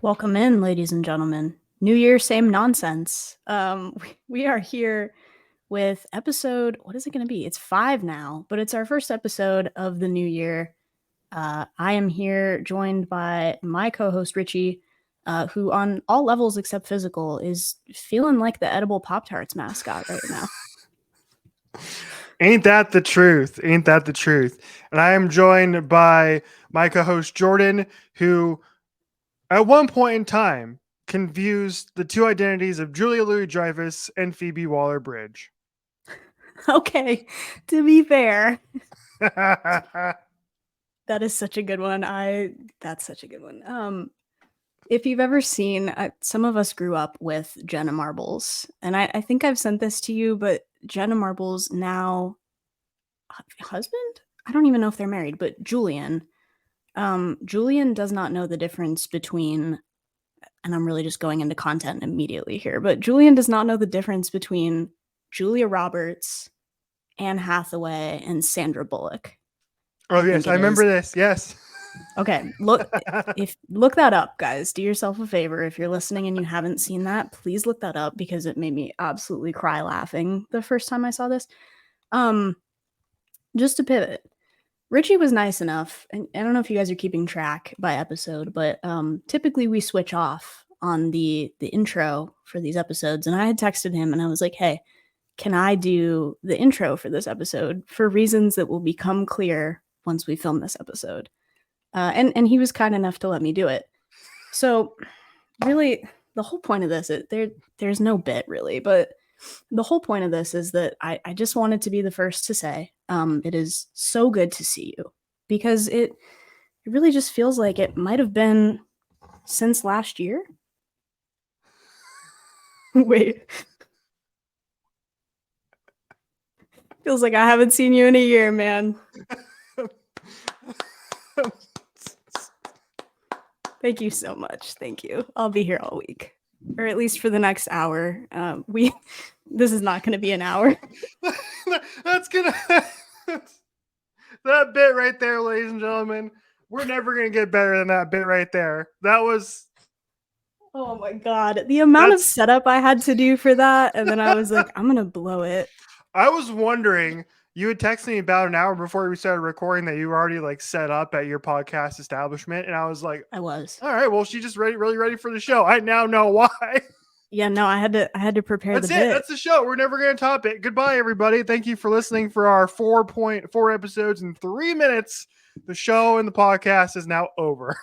Welcome in, ladies and gentlemen. New Year, same nonsense. We are here with episode, what is it going to be? It's 5 now, but it's our first episode of the new year. I am here joined by my co-host, Richie, who on all levels except physical is feeling like the edible Pop-Tarts mascot right now. Ain't that the truth? Ain't that the truth? And I am joined by my co-host Jordan, who at one point in time confused the two identities of Julia Louis-Dreyfus and Phoebe Waller-Bridge. Okay, to be fair, that is such a good one. That's such a good one. If you've ever seen, some of us grew up with Jenna Marbles, and I think I've sent this to you, but Jenna Marbles now husband? I don't even know if they're married, but Julian. Julian does not know the difference between, and I'm really just going into content immediately here, but Julian does not know the difference between Julia Roberts, Anne Hathaway, and Sandra Bullock. Oh, yes, I remember this. Yes. Okay, look that up, guys. Do yourself a favor. If you're listening and you haven't seen that, please look that up because it made me absolutely cry laughing the first time I saw this. Just to pivot, Richie was nice enough, and I don't know if you guys are keeping track by episode, but typically we switch off on the intro for these episodes, and I had texted him and I was like, hey, can I do the intro for this episode for reasons that will become clear once we film this episode? And he was kind enough to let me do it. So really, the whole point of this, there's no bit really, but the whole point of this is that I just wanted to be the first to say, it is so good to see you, because it really just feels like it might have been since last year. Wait. Feels like I haven't seen you in a year, man. Thank you so much. Thank you. I'll be here all week, or at least for the next hour. This is not going to be an hour. That's gonna that bit right there, ladies and gentlemen. We're never gonna get better than that bit right there. That was. Oh my god, the amount of setup I had to do for that, and then I was like, I'm gonna blow it. I was wondering. You had texted me about an hour before we started recording that you were already like set up at your podcast establishment, and I was like, I was. All right, well, she's just really ready for the show. I now know why. Yeah, no, I had to prepare. That's it. That's the show. We're never going to top it. Goodbye, everybody. Thank you for listening for our 4.4 episodes in 3 minutes. The show and the podcast is now over.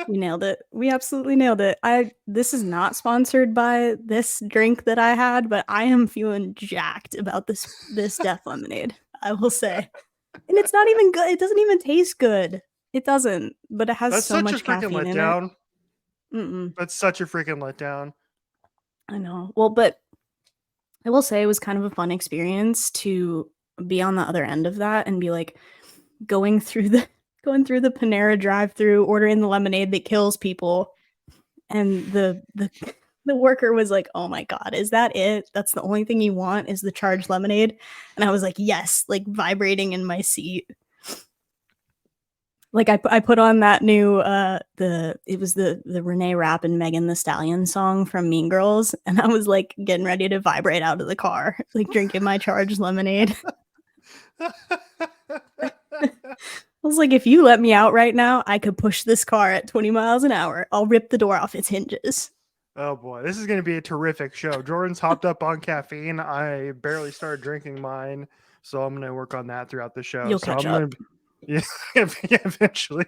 We nailed it. We absolutely nailed it. This is not sponsored by this drink that I had, but I am feeling jacked about this Death Lemonade, I will say. And it's not even good. It doesn't even taste good. It doesn't, but it has so much caffeine in it. Mm-mm. That's such a freaking letdown. I know. Well, but I will say it was kind of a fun experience to be on the other end of that and be like going through the Panera drive-through, ordering the lemonade that kills people, and the worker was like, "Oh my god, is that it? That's the only thing you want is the charged lemonade?" And I was like, "Yes," like vibrating in my seat. Like I put on that new it was the Renee Rapp and Megan Thee Stallion song from Mean Girls, and I was like getting ready to vibrate out of the car, like drinking my charged lemonade. I was like, if you let me out right now, I could push this car at 20 miles an hour. I'll rip the door off its hinges. Oh boy, this is going to be a terrific show. Jordan's hopped up on caffeine. I barely started drinking mine, so I'm going to work on that throughout the show. You'll catch up. Yeah, eventually.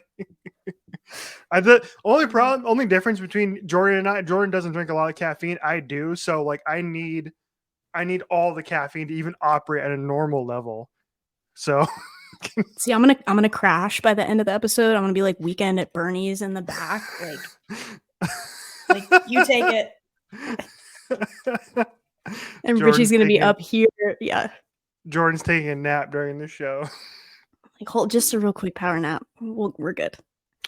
The only difference between Jordan and I, Jordan doesn't drink a lot of caffeine. I do, so like I need all the caffeine to even operate at a normal level. So. See, I'm gonna crash by the end of the episode. I'm gonna be like Weekend at Bernie's in the back, like you take it. And Jordan's Richie's gonna be up here. Yeah. Jordan's taking a nap during the show. Like, hold just a real quick power nap. We're good.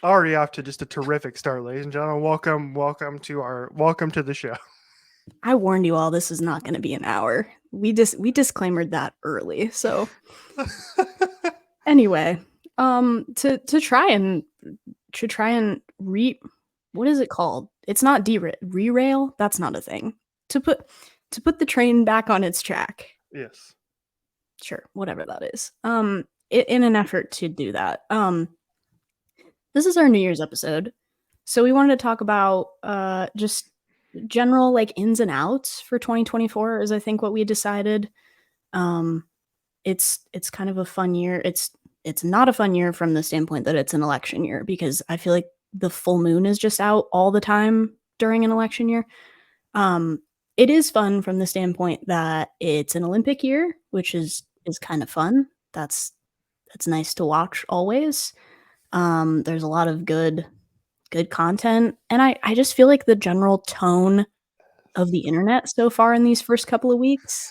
Already off to just a terrific start, ladies and gentlemen. Welcome to the show. I warned you all. This is not going to be an hour. We disclaimered that early. So anyway, to try and try and what is it called? It's not derail. That's not a thing. To put the train back on its track. Yes. Sure, whatever that is. In an effort to do that. This is our New Year's episode. So we wanted to talk about just general like ins and outs for 2024 is I think what we decided. Um it's kind of a fun year. It's not a fun year from the standpoint that it's an election year because I feel like the full moon is just out all the time during an election year. Um it is fun from the standpoint that it's an Olympic year, which is kind of fun. That's nice to watch always. There's a lot of good content, and I just feel like the general tone of the internet so far in these first couple of weeks,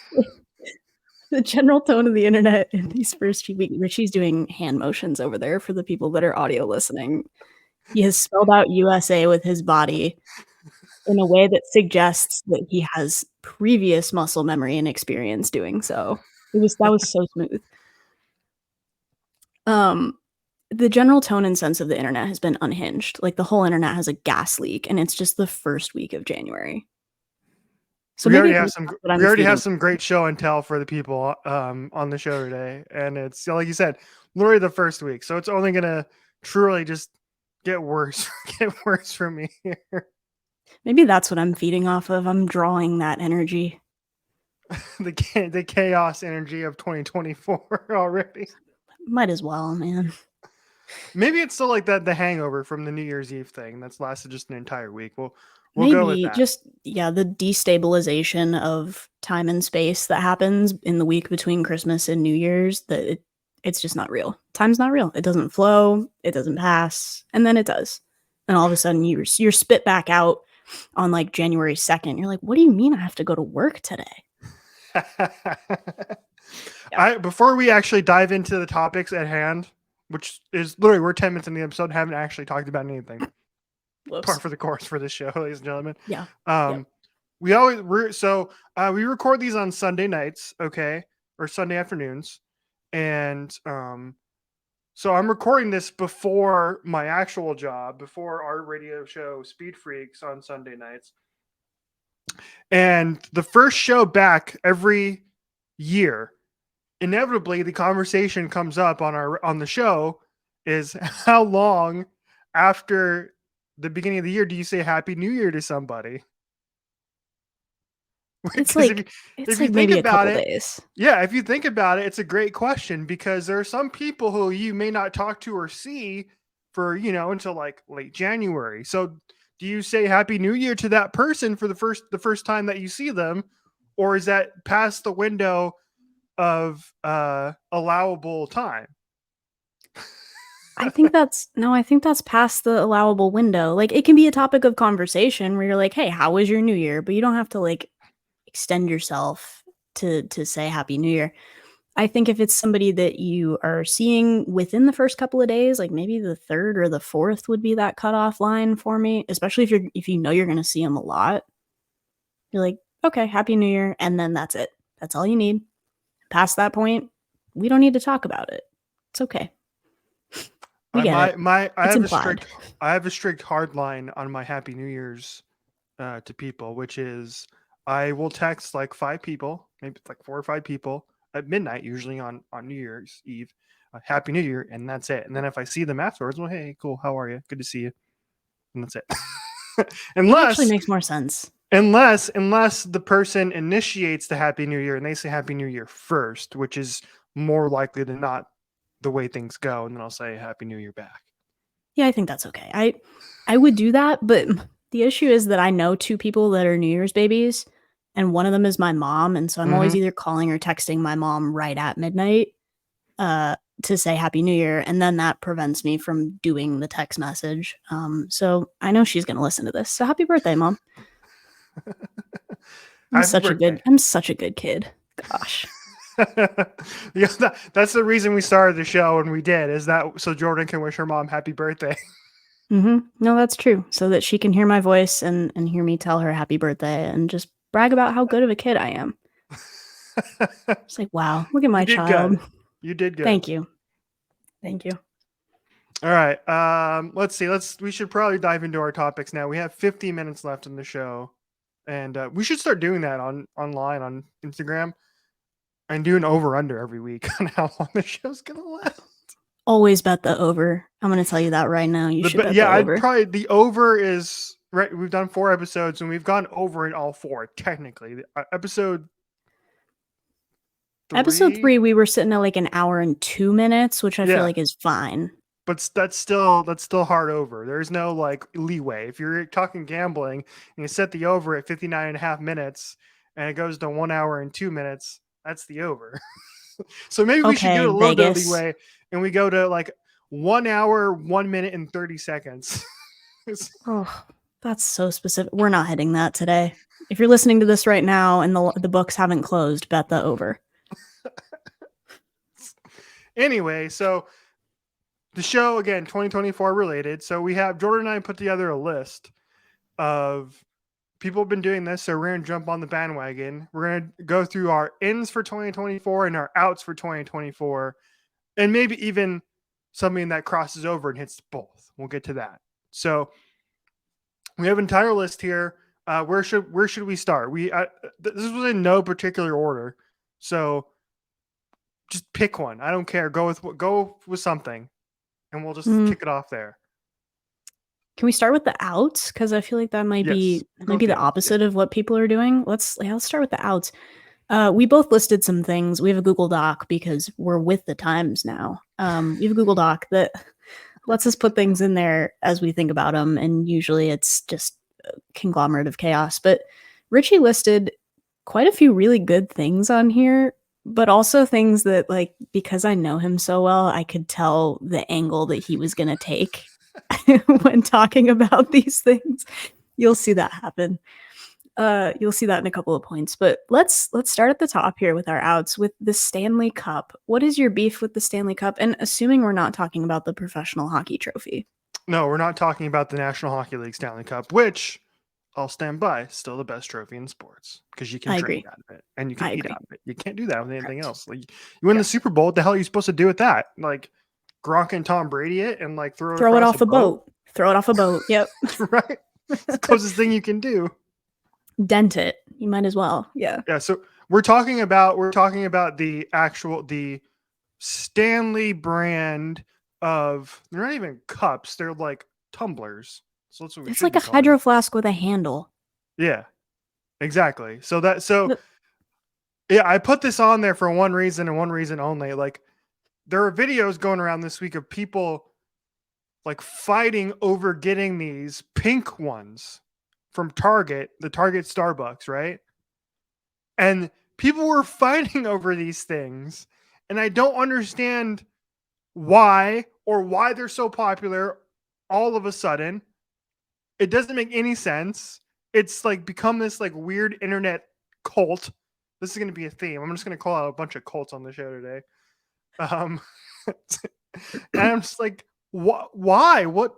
the general tone of the internet in these first few weeks. Richie's doing hand motions over there for the people that are audio listening. He has spelled out USA with his body in a way that suggests that he has previous muscle memory and experience doing so. That was so smooth. The general tone and sense of the internet has been unhinged. Like the whole internet has a gas leak, and it's just the first week of January. So we already maybe have that's some. what I'm We already feeding. have some great show and tell for the people on the show today, and it's like you said, literally the first week. So it's only gonna truly just get worse, get worse for me here. Maybe that's what I'm feeding off of. I'm drawing that energy. The chaos energy of 2024 already. Might as well, man. Maybe it's still like that the hangover from the New Year's Eve thing that's lasted just an entire week. We'll go with Maybe that. just the destabilization of time and space that happens in the week between Christmas and New Year's. It's just not real. Time's not real. It doesn't flow. It doesn't pass, and then it does. And all of a sudden, you're spit back out on like January 2nd. You're like, what do you mean I have to go to work today? Before we actually dive into the topics at hand, which is literally we're 10 minutes in the episode, haven't actually talked about anything. Whoops. Par for the course for this show, ladies and gentlemen. Yeah. We record these on Sunday nights, okay, or Sunday afternoons, and so I'm recording this before my actual job, before our radio show Speed Freaks on Sunday nights. And the first show back every year, inevitably the conversation comes up on the show is how long after the beginning of the year do you say Happy New Year to somebody? It's like maybe a couple days. Yeah, if you think about it, it's a great question because there are some people who you may not talk to or see for, until like late January. So do you say Happy New Year to that person for the first time that you see them? Or is that past the window of allowable time? I think that's past the allowable window. Like it can be a topic of conversation where you're like, hey, how was your New Year? But you don't have to like extend yourself to say Happy New Year. I think if it's somebody that you are seeing within the first couple of days, like maybe the third or the fourth would be that cutoff line for me, especially if you know you're going to see them a lot. You're like, okay, Happy New Year, and then that's it. That's all you need. Past that point, we don't need to talk about it. It's okay. We get it. I have a strict hard line on my Happy New Year's to people, which is I will text like 5 people, maybe it's like 4 or 5 people at midnight, usually on New Year's Eve, Happy New Year, and that's it. And then if I see them afterwards, well, hey, cool, how are you? Good to see you, and that's it. That actually makes more sense. Unless the person initiates the Happy New Year and they say Happy New Year first, which is more likely than not the way things go, and then I'll say Happy New Year back. Yeah, I think that's okay. I would do that, but the issue is that I know 2 people that are New Year's babies, and one of them is my mom, and so I'm always either calling or texting my mom right at midnight to say Happy New Year, and then that prevents me from doing the text message. So I know she's going to listen to this. So happy birthday, Mom. I'm such a good kid. Gosh. Yeah, that's the reason we started the show, and we did, is that so Jordan can wish her mom happy birthday. No, that's true. So that she can hear my voice and hear me tell her happy birthday and just brag about how good of a kid I am. It's like, wow, look at my child. You did good. Thank you. All right. Let's see. We should probably dive into our topics now. We have 50 minutes left in the show, and we should start doing that online on Instagram and do an over under every week on how long the show's gonna last. Always bet the over. I'm going to tell you that right now. You should bet the I'd over. probably the over is right. We've done 4 episodes and we've gone over in all 4 technically. Episode Episode 3, 3, we were sitting at like an hour and 2 minutes, which I feel yeah, like is fine. but that's still hard over. There's no like leeway. If you're talking gambling and you set the over at 59 and a half minutes and it goes to 1 hour and 2 minutes, that's the over. So maybe we should give Okay, it a little bit of Vegas. leeway and we go to like 1 hour, 1 minute and 30 seconds. Oh, that's so specific. We're not hitting that today. If you're listening to this right now and the books haven't closed, bet the over. Anyway, so the show, again, 2024 related. So we have Jordan and I put together a list of people have been doing this. So we're going to jump on the bandwagon. We're going to go through our ins for 2024 and our outs for 2024, and maybe even something that crosses over and hits both. We'll get to that. So we have an entire list here. Where should we start? This was in no particular order. So just pick one. I don't care. Go with something, and we'll just kick it off there. Can we start with the outs? Because I feel like that might be the opposite of what people are doing. Let's start with the outs. We both listed some things. We have a Google Doc because we're with the times now. We have a Google Doc that lets us put things in there as we think about them, and usually it's just a conglomerate of chaos. But Richie listed quite a few really good things on here, but also things that, like, because I know him so well, I could tell the angle that he was going to take when talking about these things. You'll see that happen. You'll see that in a couple of points, but let's start at the top here with our outs with the Stanley Cup. What is your beef with the Stanley Cup? And assuming we're not talking about the professional hockey trophy. No, we're not talking about the National Hockey League Stanley Cup, which I'll stand by, still the best trophy in sports because you can drink out of it and you can eat out of it. You can't do that with anything else. Like, you win the Super Bowl, what the hell are you supposed to do with that? Like, Gronk and Tom Brady it and like throw it off a boat. Throw it off a boat. Yep. Right. It's the closest thing you can do. Dent it. You might as well. Yeah. Yeah. So we're talking about the Stanley brand of, they're not even cups, they're like tumblers. So that's what it's like a hydro flask with a handle. Yeah, exactly. Yeah, I put this on there for one reason and one reason only. Like, there are videos going around this week of people like fighting over getting these pink ones from Target, the Target Starbucks, right? And people were fighting over these things, and I don't understand why they're so popular all of a sudden. It doesn't make any sense. It's like become this like weird internet cult. This is going to be a theme. I'm just going to call out a bunch of cults on the show today. And I'm just like, why? What?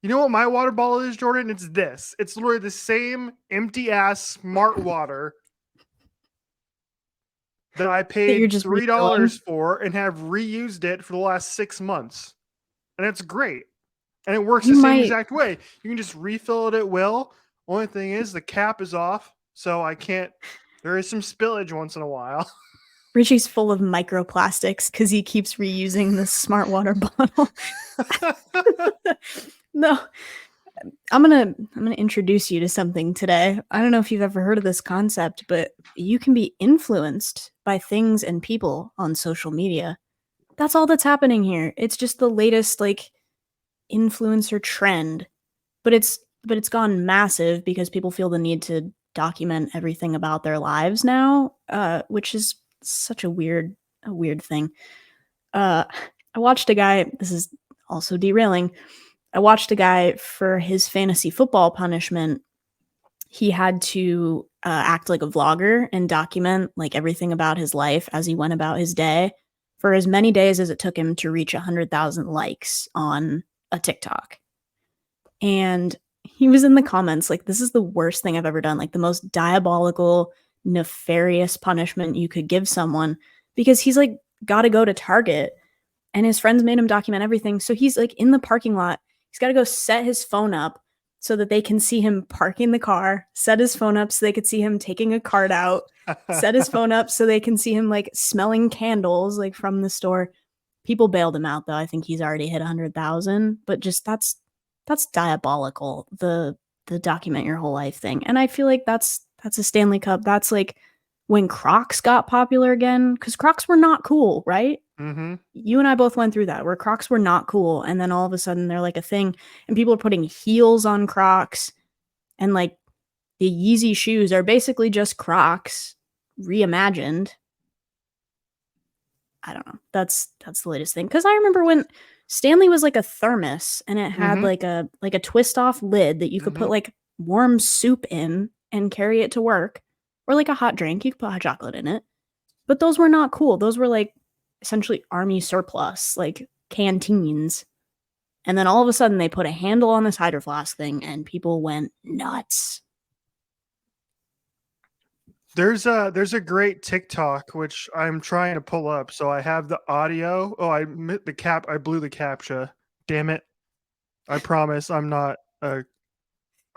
You know what my water bottle is, Jordan? It's this. It's literally the same empty ass Smart Water that I paid $3 for and have reused it for the last 6 months. And it's great. And it works the same exact way. You can just refill it at will. Only thing is the cap is off, so I can't. There is some spillage once in a while. Richie's full of microplastics because he keeps reusing the Smart Water bottle. No, I'm gonna introduce you to something today. I don't know if you've ever heard of this concept, but you can be influenced by things and people on social media. That's all that's happening here. It's just the latest like influencer trend, but it's gone massive because people feel the need to document everything about their lives now, which is such a weird thing. I watched a guy, this is also derailing. I watched a guy for his fantasy football punishment. He had to act like a vlogger and document like everything about his life as he went about his day for as many days as it took him to reach 100,000 likes on a TikTok. And he was in the comments like, this is the worst thing I've ever done, like the most diabolical, nefarious punishment you could give someone, because he's like got to go to Target and his friends made him document everything. So he's like in the parking lot. He's got to go set his phone up so that they can see him parking the car, set his phone up so they could see him taking a card out, set his phone up so they can see him like smelling candles like from the store. People bailed him out though. I think he's already hit 100,000, but just that's diabolical. The document your whole life thing. And I feel like that's a Stanley Cup. That's like when Crocs got popular again, because Crocs were not cool, right? Mm-hmm. You and I both went through that where Crocs were not cool. And then all of a sudden they're like a thing. And people are putting heels on Crocs. And like the Yeezy shoes are basically just Crocs reimagined. I don't know. That's the latest thing. Because I remember when Stanley was like a thermos and it had like a twist off lid that you could put like warm soup in and carry it to work, or like a hot drink. You could put hot chocolate in it. But those were not cool. Those were like essentially army surplus, like canteens. And then all of a sudden they put a handle on this Hydro Flask thing and people went nuts. There's a great TikTok which I'm trying to pull up. So I have the audio. Oh, I blew the captcha. Damn it. I promise I'm not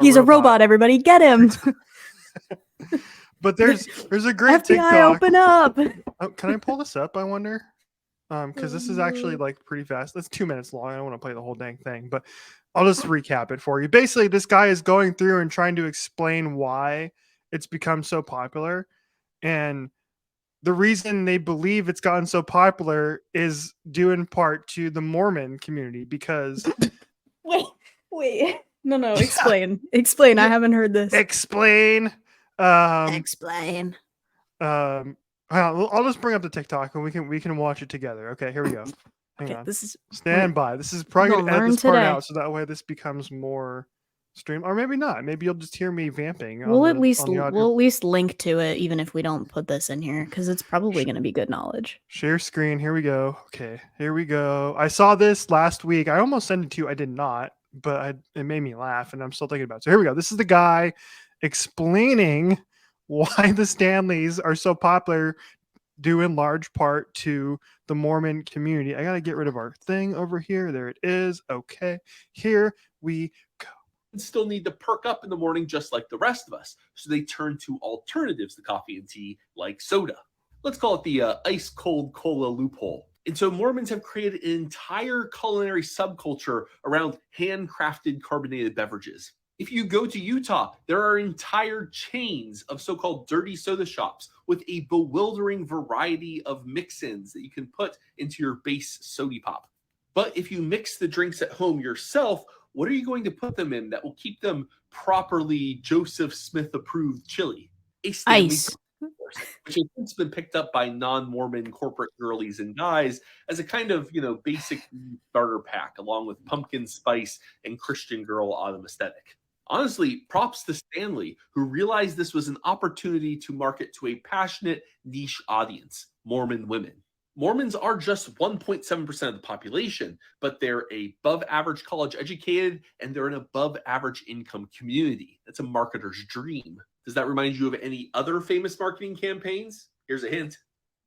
He's a robot, everybody. Get him. But there's a great FBI, TikTok. open up. Oh, can I pull this up, I wonder? Because this is actually like pretty fast. That's 2 minutes long. I don't want to play the whole dang thing, but I'll just recap it for you. Basically, this guy is going through and trying to explain why it's become so popular. And the reason they believe it's gotten so popular is due in part to the Mormon community because Wait. No, explain. Explain. I haven't heard this. Explain. Explain. I'll just bring up the TikTok and we can watch it together. Okay, here we go. Hang on. Stand by. This is probably going to edit this part out so that way this becomes more stream, or maybe not. Maybe you'll just hear me vamping. We'll at least link to it, even if we don't put this in here, because it's probably going to be good knowledge. Share screen. Here we go. Okay, here we go. I saw this last week. I almost sent it to you. I did not, but it made me laugh, and I'm still thinking about it. So here we go. This is the guy explaining why the Stanleys are so popular, due in large part to the Mormon community. I got to get rid of our thing over here. There it is. Okay, here we go. Still need to perk up in the morning just like the rest of us, so they turn to alternatives to coffee and tea like soda. Let's call it the ice cold cola loophole. And so Mormons have created an entire culinary subculture around handcrafted carbonated beverages. If you go to Utah, there are entire chains of so-called dirty soda shops with a bewildering variety of mix-ins that you can put into your base soda pop. But if you mix the drinks at home yourself, what are you going to put them in that will keep them properly Joseph Smith approved chili? A Stanley ice, which has since been picked up by non-Mormon corporate girlies and guys as a kind of, basic starter pack, along with pumpkin spice and Christian Girl autumn aesthetic. Honestly, props to Stanley, who realized this was an opportunity to market to a passionate niche audience, Mormon women. Mormons are just 1.7% of the population, but they're above average college educated and they're an above average income community. That's a marketer's dream. Does that remind you of any other famous marketing campaigns? Here's a hint.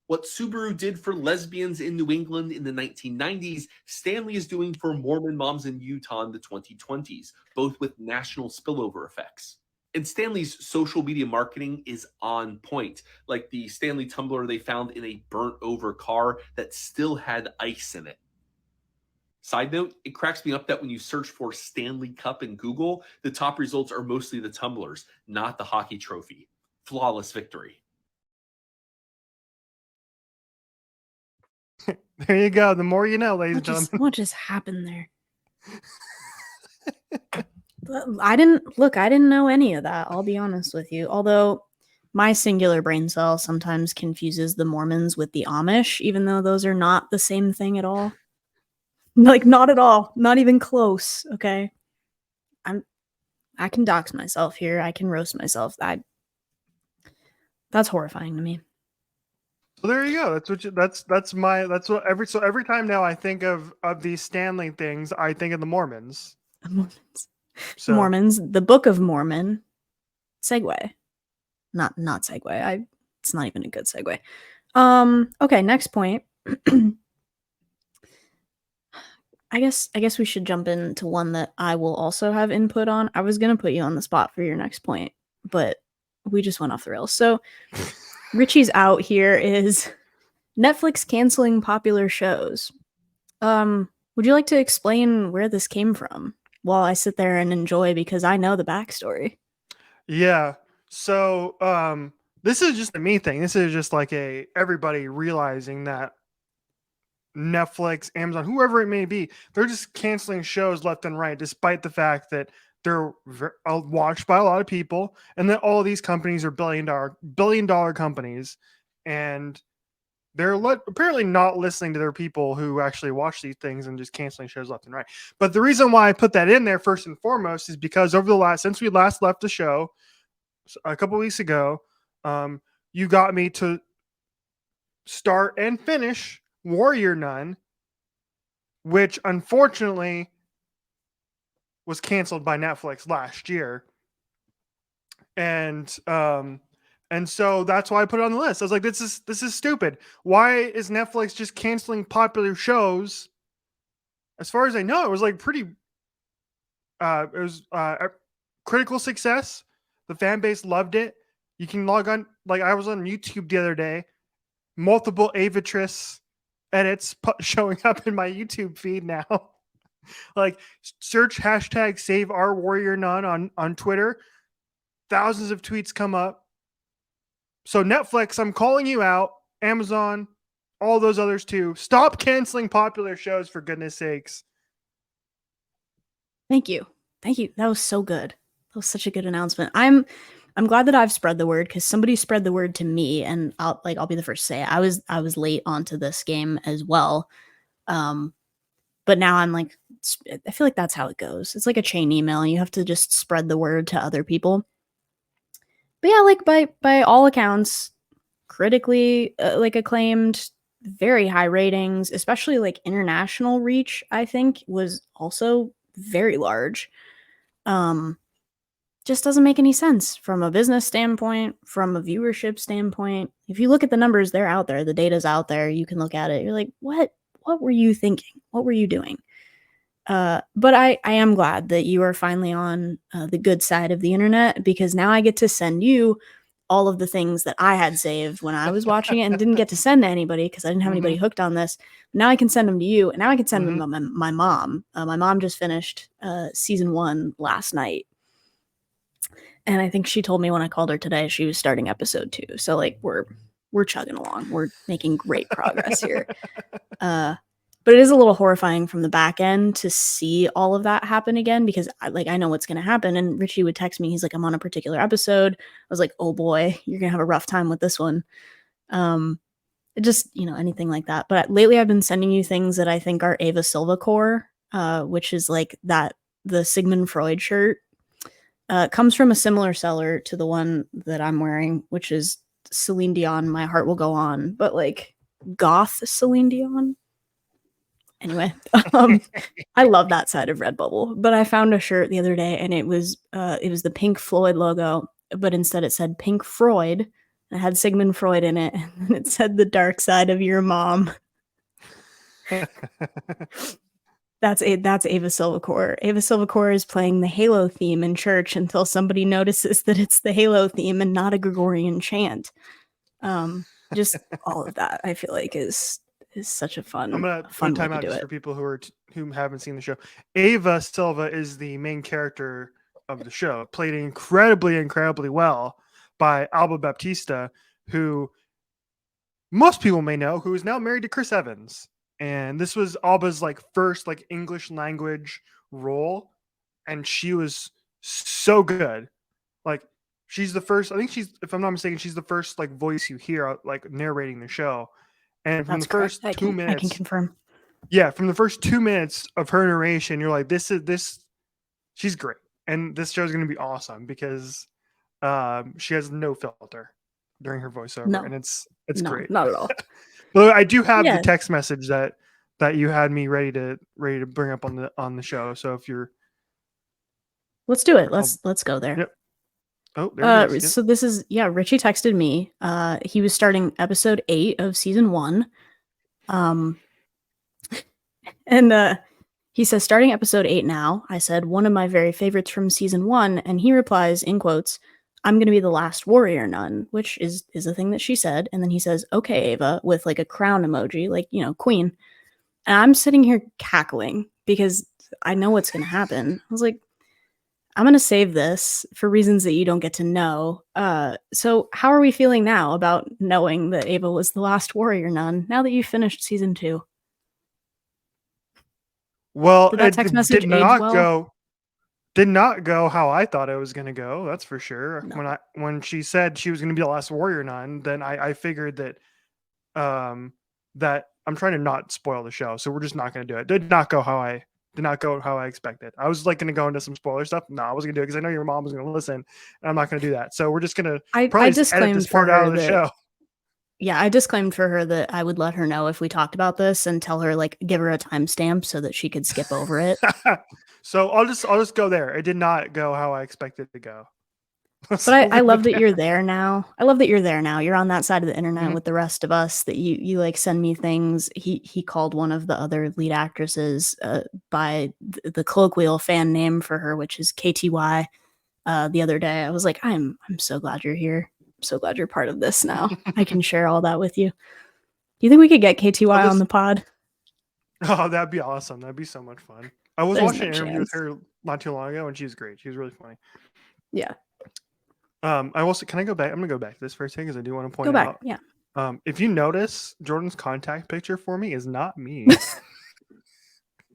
What Subaru did for lesbians in New England in the 1990s, Stanley is doing for Mormon moms in Utah in the 2020s, both with national spillover effects. And Stanley's social media marketing is on point, like the Stanley tumbler they found in a burnt over car that still had ice in it. Side note, it cracks me up that when you search for Stanley Cup in Google, the top results are mostly the tumblers, not the hockey trophy. Flawless victory. There you go. The more you know, ladies and gentlemen. What just happened there? I didn't know any of that. I'll be honest with you. Although my singular brain cell sometimes confuses the Mormons with the Amish, even though those are not the same thing at all. Like, not at all. Not even close. Okay. I can dox myself here. I can roast myself. That's horrifying to me. So there you go. Every time now I think of these Stanley things, I think of the Mormons. The Mormons. So. Mormons, the Book of Mormon. Segue. Not segue. It's not even a good segue. Okay, next point. I guess we should jump into one that I will also have input on. I was gonna put you on the spot for your next point, but we just went off the rails. So Richie's out here is Netflix canceling popular shows. Would you like to explain where this came from while I sit there and enjoy, because I know the backstory? Yeah. So this is just a me thing. This is just like everybody realizing that Netflix, Amazon, whoever it may be, they're just canceling shows left and right, despite the fact that they're watched by a lot of people, and that all of these companies are billion dollar companies, and they're apparently not listening to their people who actually watch these things and just canceling shows left and right. But the reason why I put that in there first and foremost is because since we last left the show a couple weeks ago, you got me to start and finish Warrior Nun, which unfortunately was canceled by Netflix last year. And so that's why I put it on the list. I was like, this is stupid. Why is Netflix just canceling popular shows? As far as I know, it was like pretty it was a critical success. The fan base loved it. You can log on, like I was on YouTube the other day, multiple Avatris edits showing up in my YouTube feed now. Like search hashtag save our warrior nun on Twitter. Thousands of tweets come up. So Netflix, I'm calling you out. Amazon, all those others too. Stop canceling popular shows, for goodness sakes. Thank you. That was so good. That was such a good announcement. I'm glad that I've spread the word, because somebody spread the word to me, and I'll be the first to say it. I was late onto this game as well. But now I'm like, I feel like that's how it goes. It's like a chain email. You have to just spread the word to other people. But yeah, like by all accounts, critically acclaimed, very high ratings, especially like international reach, I think was also very large. Just doesn't make any sense from a business standpoint, from a viewership standpoint. If you look at the numbers, they're out there. The data's out there. You can look at it. You're like, what were you thinking? What were you doing? But I am glad that you are finally on the good side of the internet, because now I get to send you all of the things that I had saved when I was watching it and didn't get to send to anybody because I didn't have anybody hooked on this. Now I can send them to you, and now I can send them to my mom. My mom just finished season 1 last night. And I think she told me when I called her today she was starting episode 2. So like we're chugging along. We're making great progress here. But it is a little horrifying from the back end to see all of that happen again, because I know what's going to happen. And Richie would text me. He's like, I'm on a particular episode. I was like, oh boy, you're going to have a rough time with this one. Just, anything like that. But lately I've been sending you things that I think are Ava Silva core, which is like the Sigmund Freud shirt. Comes from a similar seller to the one that I'm wearing, which is Celine Dion, My Heart Will Go On, but like goth Celine Dion. Anyway, I love that side of Redbubble, but I found a shirt the other day, and it was the Pink Floyd logo, but instead it said Pink Freud. It had Sigmund Freud in it, and it said the dark side of your mom. That's Ava Silva core. Ava Silva core is playing the Halo theme in church until somebody notices that it's the Halo theme and not a Gregorian chant. Just all of that, I feel like is such a fun. I'm gonna fun time out just for people who haven't seen the show. Ava Silva is the main character of the show, played incredibly well by Alba Baptista, who most people may know, who is now married to Chris Evans. And this was Alba's like first like English language role, and she was so good. Like she's the first, I think if I'm not mistaken, she's the first like voice you hear like narrating the show. And from the first 2 minutes, I can confirm. Yeah, from the first 2 minutes of her narration, you're like, she's great. And this show's going to be awesome because she has no filter during her voiceover. No. And it's No, great. not at all. But I do have the text message that you had me ready to bring up on the show. So if you're, let's do it. Let's go there. Yep. Oh, there it is. Yep. So this is Richie texted me. He was starting episode 8 of season 1. And He says, starting episode 8 now, I said, one of my very favorites from season 1, and he replies, in quotes, I'm going to be the last warrior nun, which is a thing that she said. And then he says, okay, Ava, with like a crown emoji, like, queen. And I'm sitting here cackling because I know what's going to happen. I was like, I'm going to save this for reasons that you don't get to know. So how are we feeling now about knowing that Ava was the last warrior nun, now that you finished season 2? Well, Did that text message age well? Did not go how I thought it was going to go. That's for sure. No. When she said she was going to be the last warrior nun, then I figured that that I'm trying to not spoil the show, so we're just not going to do it. Did not go how I expected. I was like going to go into some spoiler stuff. No, I wasn't going to do it because I know your mom was going to listen, and I'm not going to do that. So we're just going to I edit this part out of the show. Yeah, I disclaimed for her that I would let her know if we talked about this and tell her, like, give her a timestamp so that she could skip over it. So I'll just go there. It did not go how I expected it to go. But I love that you're there now. I love that you're there now. You're on that side of the internet with the rest of us, that you like send me things. He called one of the other lead actresses by the colloquial fan name for her, which is KTY, the other day. I was like, I'm so glad you're here. I'm so glad you're part of this now. I can share all that with you. Do you think we could get KTY on the pod? Oh, that'd be awesome. That'd be so much fun. I was watching an interview with her not too long ago, and she was great. She was really funny. Yeah. Can I go back? I'm gonna go back to this for a second because I do want to point out. Yeah. If you notice, Jordan's contact picture for me is not me.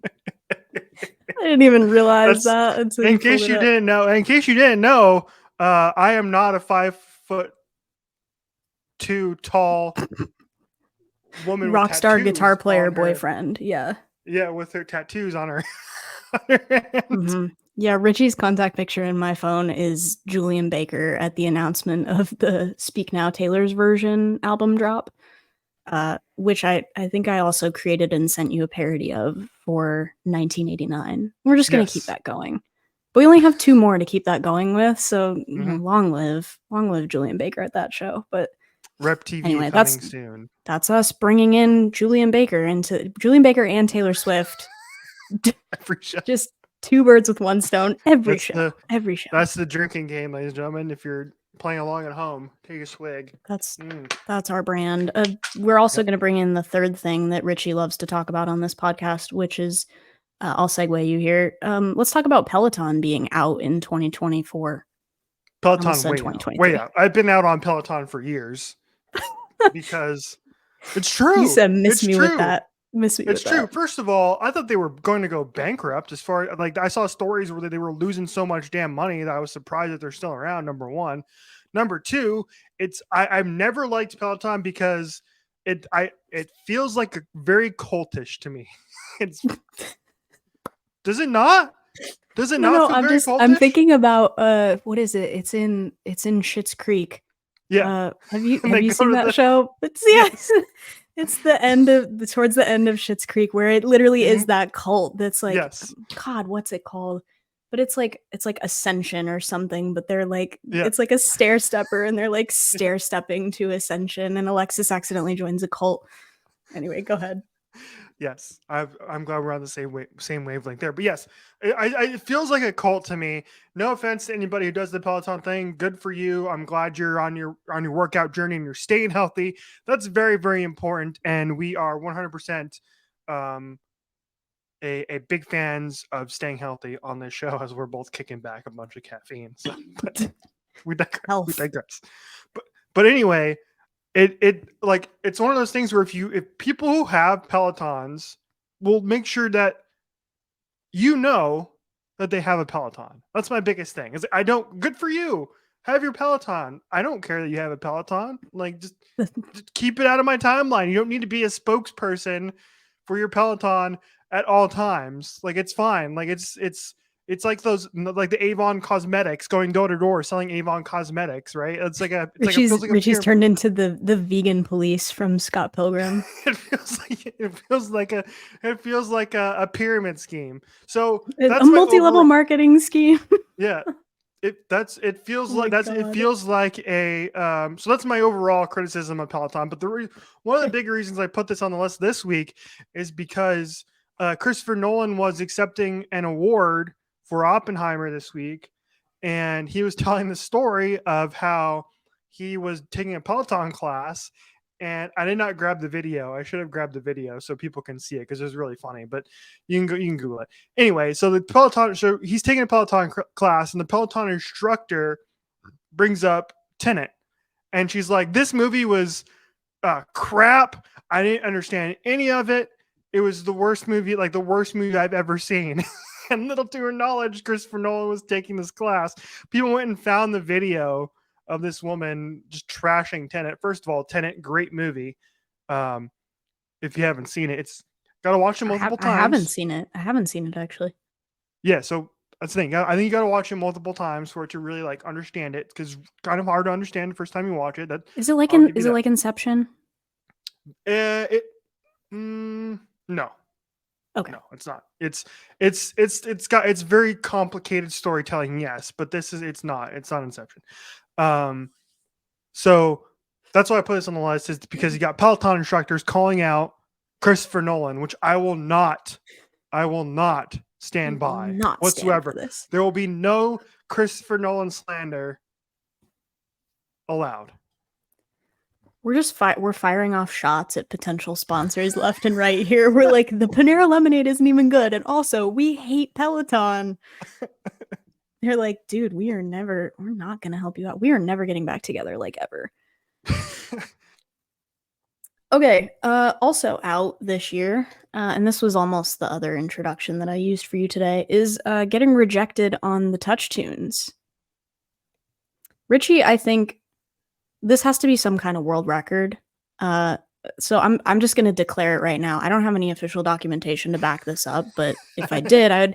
I didn't even realize that. In case you didn't know, I am not a 5'2" tall woman. Rock star guitar player boyfriend. Yeah. Yeah, with her tattoos on her. Yeah, Richie's contact picture in my phone is Julian Baker at the announcement of the Speak Now Taylor's version album drop, which I think I also created and sent you a parody of for 1989. We're just going to keep that going. But we only have 2 more to keep that going with, so long live Julian Baker at that show. But Rep TV anyway, coming soon. That's us bringing in Julian Baker and Taylor Swift. Every show. Just 2 birds with 1 stone. Every show. That's the drinking game, ladies and gentlemen. If you're playing along at home, take a swig. That's our brand. We're also going to bring in the third thing that Richie loves to talk about on this podcast, which is, I'll segue you here. Let's talk about Peloton being out in 2024. Peloton way out. I've been out on Peloton for years because it's true. You said miss me with that. It's true. First of all, I thought they were going to go bankrupt. As far like I saw stories where they were losing so much damn money that I was surprised that they're still around. Number one. Number two, I've never liked Peloton because it feels like a very cultish to me. Does it not? Does it not feel very cultish? I'm thinking about what is it? It's in Schitt's Creek. Yeah. Have you seen that show? It's towards the end of Schitt's Creek, where it literally is that cult that's like, God, what's it called? But it's like Ascension or something, but they're like, it's like a stair stepper and they're like stair stepping to Ascension, and Alexis accidentally joins a cult. Anyway, go ahead. Yes, I'm glad we're on the same wavelength there. But yes, it feels like a cult to me. No offense to anybody who does the Peloton thing. Good for you. I'm glad you're on your workout journey and you're staying healthy. That's very, very important. And we are 100% a big fans of staying healthy on this show, as we're both kicking back a bunch of caffeine. So, but we digress. But anyway. It's one of those things where if people who have Pelotons will make sure that you know that they have a Peloton. That's my biggest thing. Good for you. Have your Peloton. I don't care that you have a Peloton. Like just keep it out of my timeline. You don't need to be a spokesperson for your Peloton at all times. Like it's fine. Like it's like those, like the Avon Cosmetics going door to door selling Avon Cosmetics, right? It's like Richie's turned into the vegan police from Scott Pilgrim. It feels like a pyramid scheme. So that's a multi-level marketing scheme. Yeah, it feels like a so that's my overall criticism of Peloton. But one of the big reasons I put this on the list this week is because Christopher Nolan was accepting an award for Oppenheimer this week, and he was telling the story of how he was taking a Peloton class. And I did not grab the video. I should have grabbed the video so people can see it because it was really funny. But you can Google it anyway. So the Peloton, so he's taking a Peloton class, and the Peloton instructor brings up Tenet, and she's like, "This movie was crap. I didn't understand any of it. It was the worst movie, like the worst movie I've ever seen." And little to her knowledge, Christopher Nolan was taking this class. People went and found the video of this woman just trashing Tenet. First of all, Tenet, great movie. If you haven't seen it, it's got to watch it multiple times. I haven't seen it. I haven't seen it actually. Yeah, so that's the thing. I think you got to watch it multiple times for it to really like understand it, because it's kind of hard to understand the first time you watch it. Is it like like Inception? No. Okay. No, it's not. It's very complicated storytelling, yes, but it's not Inception. So that's why I put this on the list, is because you got Peloton instructors calling out Christopher Nolan, which I will not stand by whatsoever. This. There will be no Christopher Nolan slander allowed. We're just we're firing off shots at potential sponsors left and right here. We're like, the Panera lemonade isn't even good, and also we hate Peloton. They're like, dude, we're not gonna help you out. We are never getting back together, like, ever. Okay, also out this year, and this was almost the other introduction that I used for you today, is getting rejected on the touch tunes. Richie, I think this has to be some kind of world record. So I'm just going to declare it right now. I don't have any official documentation to back this up, but if I did, I'd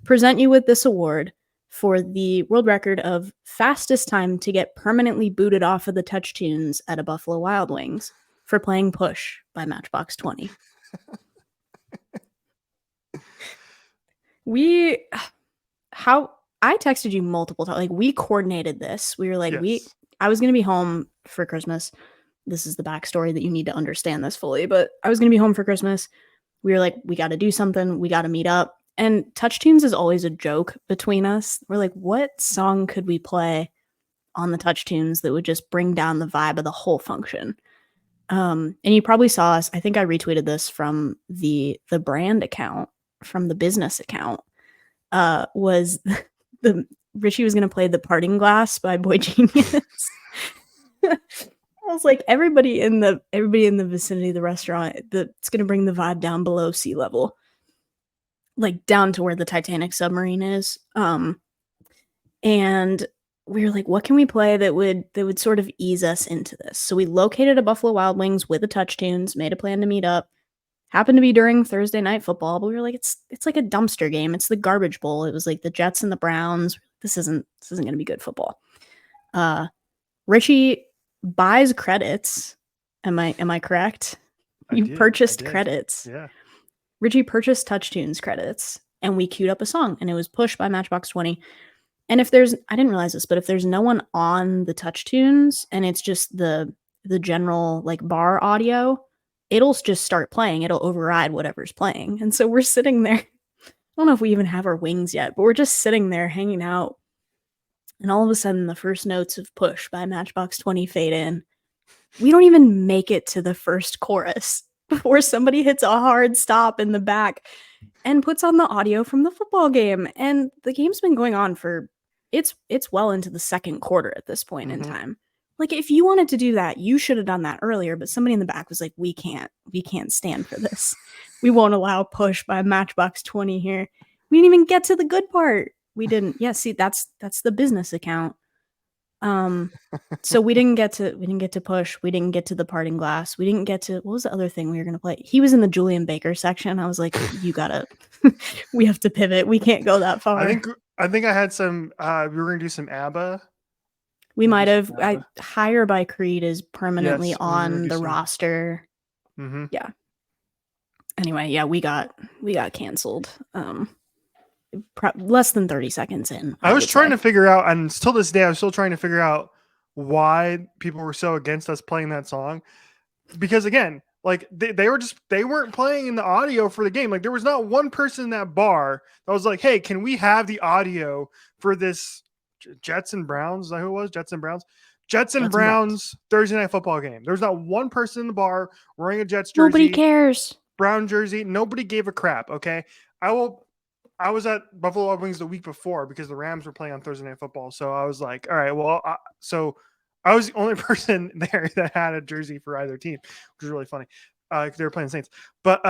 present you with this award for the world record of fastest time to get permanently booted off of the touch tunes at a Buffalo Wild Wings for playing Push by Matchbox 20. I texted you multiple times. Like, we coordinated this. We were like, yes. I was going to be home for Christmas. This is the backstory that you need to understand this fully, but I was going to be home for Christmas. We were like, we got to do something. We got to meet up. And touch tunes is always a joke between us. We're like, what song could we play on the touch tunes that would just bring down the vibe of the whole function? And you probably saw us. I think I retweeted this from the brand account, from the business account. Was Richie was going to play The Parting Glass by Boy Genius. I was like, everybody in the vicinity of the restaurant, it's going to bring the vibe down below sea level, like down to where the Titanic submarine is. And we were like, what can we play that would sort of ease us into this? So we located a Buffalo Wild Wings with the touch tunes, made a plan to meet up. Happened to be during Thursday night football, but we were like, it's like a dumpster game. It's the garbage bowl. It was like the Jets and the Browns. This isn't going to be good football. Richie buys credits. Am I correct? You purchased credits. Yeah. Richie purchased touch tunes credits, and we queued up a song, and it was Push by Matchbox 20. And I didn't realize this, but if there's no one on the touch tunes and it's just the general like bar audio, it'll just start playing. It'll override whatever's playing. And so we're sitting there. I don't know if we even have our wings yet, but we're just sitting there hanging out. And all of a sudden, the first notes of Push by Matchbox 20 fade in. We don't even make it to the first chorus before somebody hits a hard stop in the back and puts on the audio from the football game. And the game's been going on it's well into the second quarter at this point in time. Like, if you wanted to do that, you should have done that earlier, but somebody in the back was like, we can't stand for this. We won't allow Push by Matchbox 20 here. We didn't even get to the good part. We didn't. Yeah, see, that's the business account. So we didn't get to Push. We didn't get to The Parting Glass. We didn't get to, what was the other thing we were going to play? He was in the Julian Baker section. I was like, you gotta, we have to pivot. We can't go that far. I think I had some, we were going to do some ABBA. We might have. Higher by Creed is permanently on the roster. Mm-hmm. Yeah. Anyway, yeah, we got canceled. Less than 30 seconds in. I was trying to figure out, and till this day, I'm still trying to figure out why people were so against us playing that song. Because again, Like they weren't playing in the audio for the game. Like there was not one person in that bar that was like, "Hey, can we have the audio for this Jets and Browns?" Is that who it was? Jets and Browns. Jets and Browns Thursday night football game. There was not one person in the bar wearing a Jets jersey. Nobody cares. Brown jersey. Nobody gave a crap. Okay. I was at Buffalo Wild Wings the week before because the Rams were playing on Thursday night football. So I was like, all right, well, so I was the only person there that had a jersey for either team, which was really funny. They were playing the Saints, but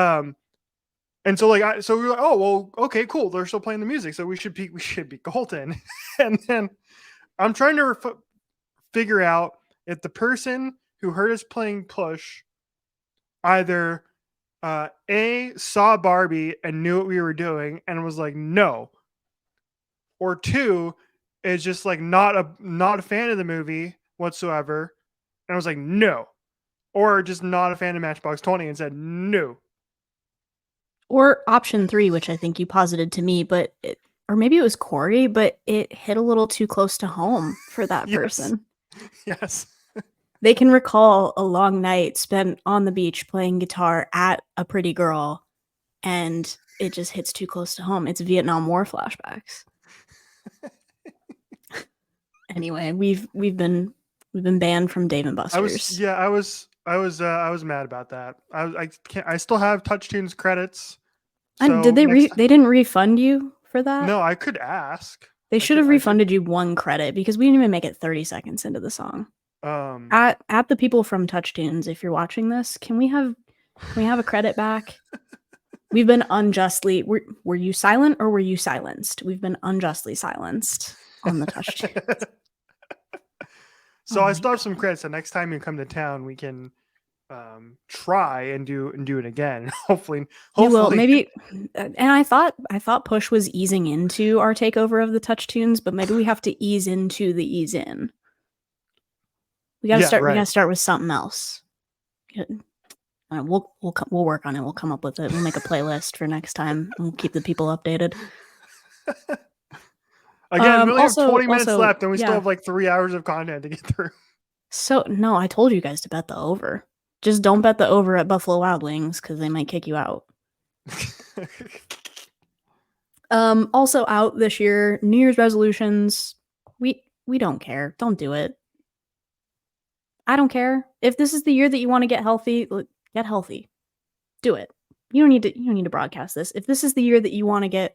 and so like so we were like, oh well, okay, cool. They're still playing the music, so we should be golden. And then I'm trying to figure out if the person who heard us playing Push either A, saw Barbie and knew what we were doing and was like, no, or 2 is just like not a fan of the movie whatsoever and I was like, no, or just not a fan of Matchbox 20 and said no. Or option 3, which I think you posited to me, but or maybe it was Corey, but it hit a little too close to home for that person. Yes. They can recall a long night spent on the beach playing guitar at a pretty girl, and it just hits too close to home. It's Vietnam War flashbacks. Anyway, we've been banned from Dave and Buster's. I was mad about that. I still have TouchTunes credits. And did they they didn't refund you for that? No, I could ask. They should have refunded you 1 credit because we didn't even make it 30 seconds into the song. At the people from TouchTunes, if you're watching this, can we have a credit back? We've been unjustly. Were you silent or were you silenced? We've been unjustly silenced on the TouchTunes. So I still have some credits. So next time you come to town, we can try and do it again. Hopefully, you will. Maybe. And I thought Push was easing into our takeover of the TouchTunes, but maybe we have to ease into the ease in. We gotta start. Right. We gotta start with something else. We'll work on it. We'll come up with it. We'll make a playlist for next time, and we'll keep the people updated. Again, we only have 20 minutes left, and we still have like 3 hours of content to get through. So no, I told you guys to bet the over. Just don't bet the over at Buffalo Wild Wings because they might kick you out. Also out this year, New Year's resolutions. We don't care. Don't do it. I don't care. If this is the year that you want to get healthy, get healthy. Do it. You don't need to broadcast this. If this is the year that you want to get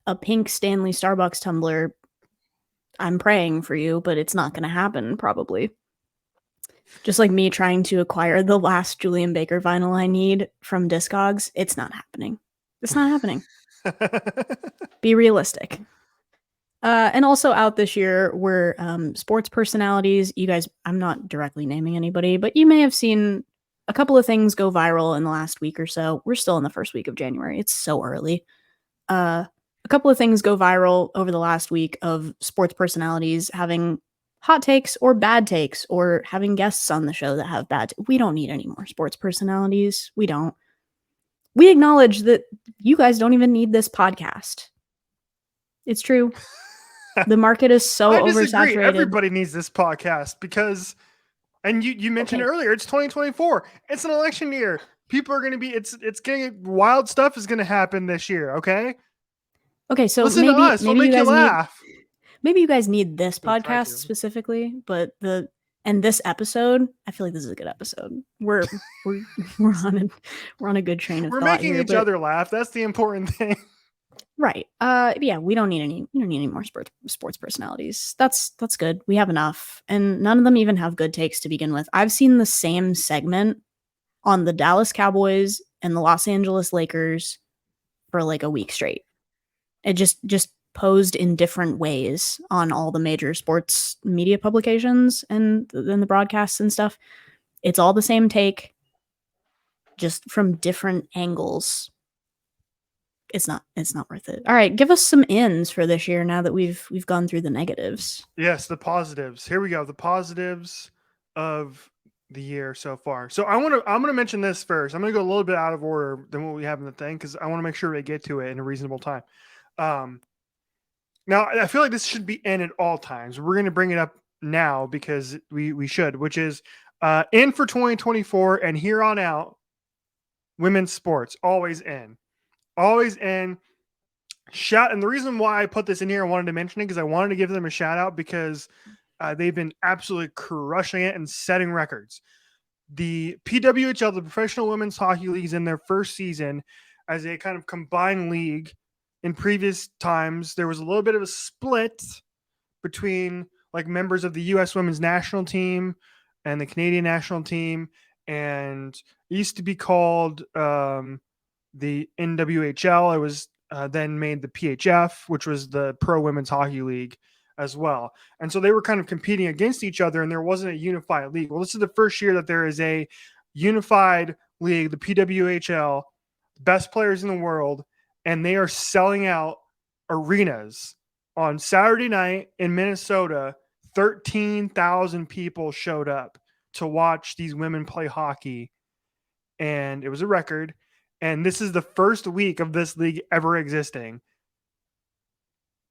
a pink Stanley Starbucks tumbler, I'm praying for you, but it's not going to happen probably. Just like me trying to acquire the last Julian Baker vinyl I need from Discogs, it's not happening. It's not happening. Be realistic. And also out this year were sports personalities. You guys, I'm not directly naming anybody, but you may have seen a couple of things go viral in the last week or so. We're still in the first week of January. It's so early. A couple of things go viral over the last week of sports personalities having hot takes or bad takes or having guests on the show that have bad. We don't need any more sports personalities. We don't. We acknowledge that you guys don't even need this podcast. It's true. The market is so oversaturated. Everybody needs this podcast because, and you mentioned earlier, it's 2024. It's an election year. People are going to be, it's getting wild stuff is going to happen this year. Okay. Okay. So listen to us. We'll make you laugh. Maybe you guys need this podcast specifically, but this episode, I feel like this is a good episode. We're on a good train of thought. We're making each other laugh. That's the important thing. Right. Yeah, we don't need any more sports personalities. That's good. We have enough. And none of them even have good takes to begin with. I've seen the same segment on the Dallas Cowboys and the Los Angeles Lakers for like a week straight. It just posed in different ways on all the major sports media publications and then the broadcasts and stuff. It's all the same take, just from different angles. It's not worth it. All right, give us some ins for this year now that we've gone through the negatives. Yes, the positives. Here we go. The positives of the year so far. So I'm gonna mention this first. I'm gonna go a little bit out of order than what we have in the thing because I want to make sure we get to it in a reasonable time. Now I feel like this should be in at all times. We're gonna bring it up now because we should, which is In for 2024 and here on out, women's sports always in. Always in. And the reason why I put this in here, I wanted to mention it because I wanted to give them a shout out because they've been absolutely crushing it and setting records. The PWHL, the Professional Women's Hockey League, is in their first season as a kind of combined league. In previous times, there was a little bit of a split between like members of the U.S. Women's National Team and the Canadian National Team, and it used to be called the NWHL. It was then made the PHF, which was the Pro Women's Hockey League as well. And so they were kind of competing against each other, and there wasn't a unified league. Well, this is the first year that there is a unified league, the PWHL, best players in the world, and they are selling out arenas. On Saturday night in Minnesota, 13,000 people showed up to watch these women play hockey, and it was a record. And this is the first week of this league ever existing,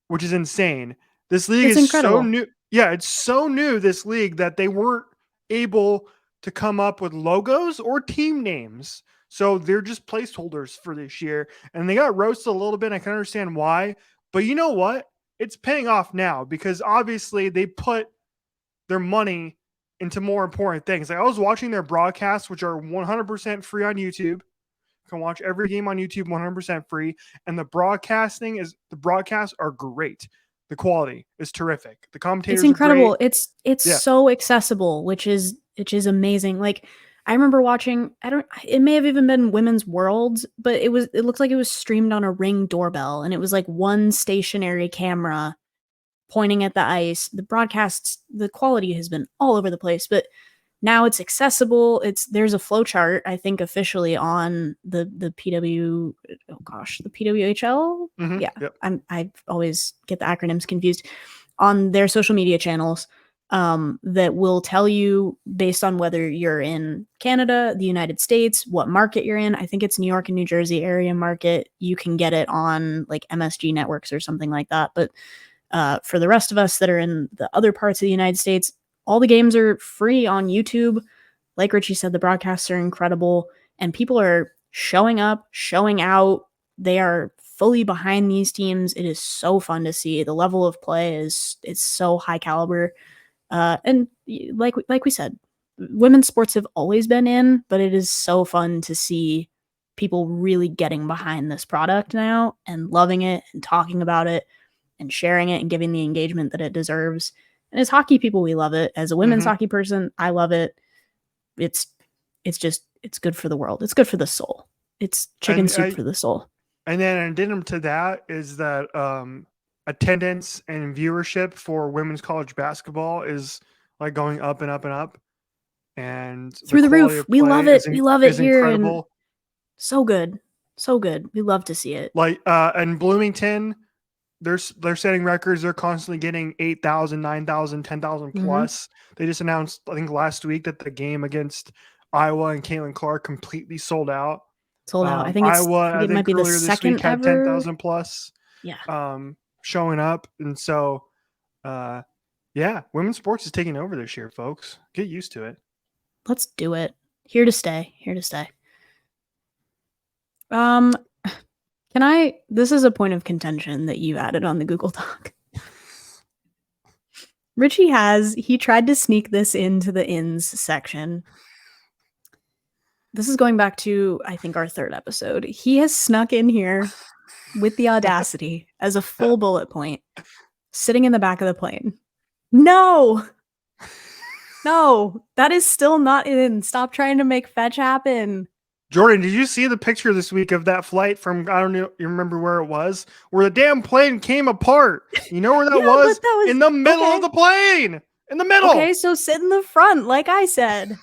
which is insane. This league is incredible. So new. Yeah, it's so new, this league, that they weren't able to come up with logos or team names. So they're just placeholders for this year. And they got roasted a little bit. I can understand why. But you know what? It's paying off now because obviously they put their money into more important things. Like I was watching their broadcasts, which are 100% free on YouTube. You can watch every game on YouTube 100% free. And the broadcasts are great. The quality is terrific. The commentators it's incredible. Are great. It's so accessible, which is amazing. Like I remember watching, it may have even been Women's Worlds, but it looked like it was streamed on a Ring doorbell, and it was like one stationary camera pointing at the ice. The broadcasts, the quality has been all over the place, but now it's accessible. There's a flow chart, I think, officially on the PWHL. Mm-hmm. Yeah. Yep. I always get the acronyms confused on their social media channels. That will tell you based on whether you're in Canada, the United States, what market you're in. I think it's New York and New Jersey area market. You can get it on like MSG networks or something like that. But for the rest of us that are in the other parts of the United States, all the games are free on YouTube. Like Richie said, the broadcasts are incredible and people are showing up, showing out. They are fully behind these teams. It is so fun to see. The level of play is so high caliber. And like we said, women's sports have always been in, but it is so fun to see people really getting behind this product now and loving it and talking about it and sharing it and giving the engagement that it deserves. And as hockey people, we love it. As a women's hockey person, I love it. It's good for the world. It's good for the soul. It's chicken soup for the soul. And then an addendum to that is that attendance and viewership for women's college basketball is like going up and up and up, and through the roof. We love it. We love it here. Incredible. So good. We love to see it. Like in Bloomington, they're setting records. They're constantly getting 8,000, 9,000, 10,000 plus. They just announced, I think last week, that the game against Iowa and Caitlin Clark completely sold out. I think Iowa, it might be the second had ever 10,000 plus. Yeah. Showing up, and so women's sports is taking over this year, folks. Get used to it. Let's do it. Here to stay. This is a point of contention that you added on the Google Doc. Richie he tried to sneak this into the ins section. This is going back to, I think, our third episode. He has snuck in here with the audacity as a full bullet point, sitting in the back of the plane. No, that is still not in. Stop trying to make fetch happen. Jordan, did you see the picture this week of that flight from, I don't know, you remember where it was? Where the damn plane came apart. You know where that was? In the middle of the plane. In the middle. Okay, so sit in the front, like I said.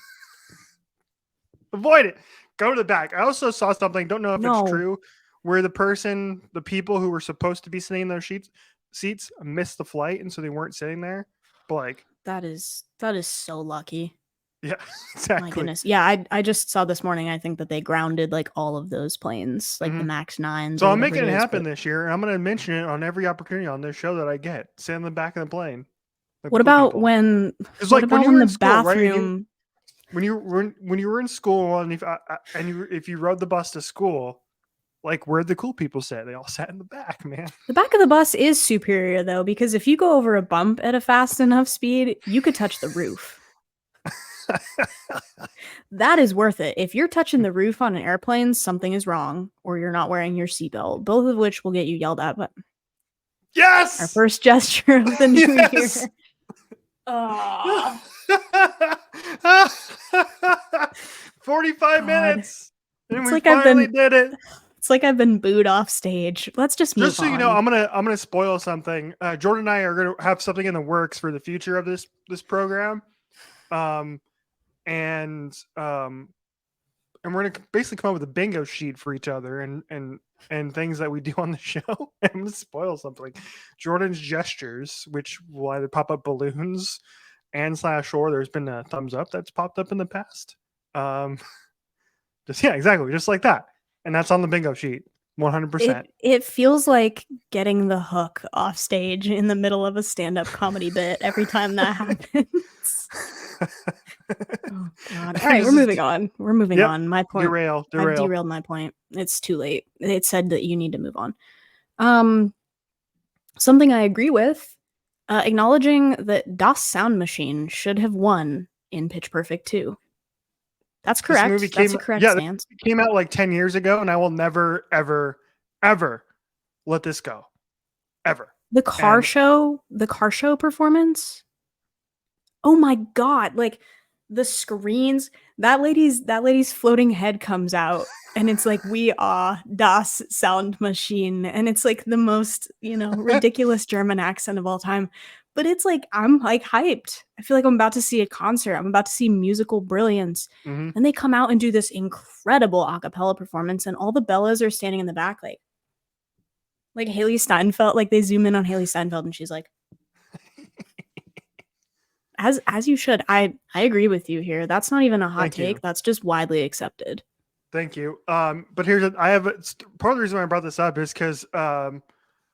Avoid it. Go to the back. I also saw something, don't know if it's true, where the people who were supposed to be sitting in those seats missed the flight, and so they weren't sitting there. But like that is so lucky. Yeah, exactly. My goodness. Yeah, I just saw this morning, I think that they grounded like all of those planes, like the MAX 9s. So I'm making it happen this year, and I'm going to mention it on every opportunity on this show that I get. Sit in the back of the plane. What about when? It's like when you're in the bathroom? Right? when you were in school, and if you rode the bus to school, like, where'd the cool people sit? They all sat in the back, man. The back of the bus is superior though, because if you go over a bump at a fast enough speed, you could touch the roof. That is worth it. If you're touching the roof on an airplane, something is wrong, or you're not wearing your seatbelt, both of which will get you yelled at. But Yes, our first gesture of the new Yes! year. Oh, 45 God. minutes, and It's we like I've finally been- did it. it's like I've been booed off stage. Let's just move Just so you know, on. I'm gonna spoil something. Jordan and I are gonna have something in the works for the future of this program, and we're gonna basically come up with a bingo sheet for each other and things that we do on the show. I'm gonna spoil something. Jordan's gestures, which will either pop up balloons and / or there's been a thumbs up that's popped up in the past. Just exactly, just like that, and that's on the bingo sheet. 100%. It feels like getting the hook off stage in the middle of a stand-up comedy bit every time that happens. Oh God! All right, we're moving on. We're moving on. My point. Derail. I've derailed my point. It's too late. It said that you need to move on. Something I agree with. Acknowledging that Das Sound Machine should have won in Pitch Perfect 2. That's correct. This movie That's a correct stance. It came out like 10 years ago, and I will never, ever, ever let this go. Ever. The car show performance. Oh my God. Like the screens, that lady's floating head comes out and it's like, we are Das Sound Machine. And it's like the most, ridiculous German accent of all time. But it's like, I'm like hyped. I feel like I'm about to see a concert. I'm about to see musical brilliance. Mm-hmm. And they come out and do this incredible a cappella performance, and all the Bellas are standing in the back, like Haley Steinfeld. Like they zoom in on Haley Steinfeld, and she's like, as you should. I agree with you here. That's not even a hot take. That's just widely accepted. Thank you. But part of the reason why I brought this up is because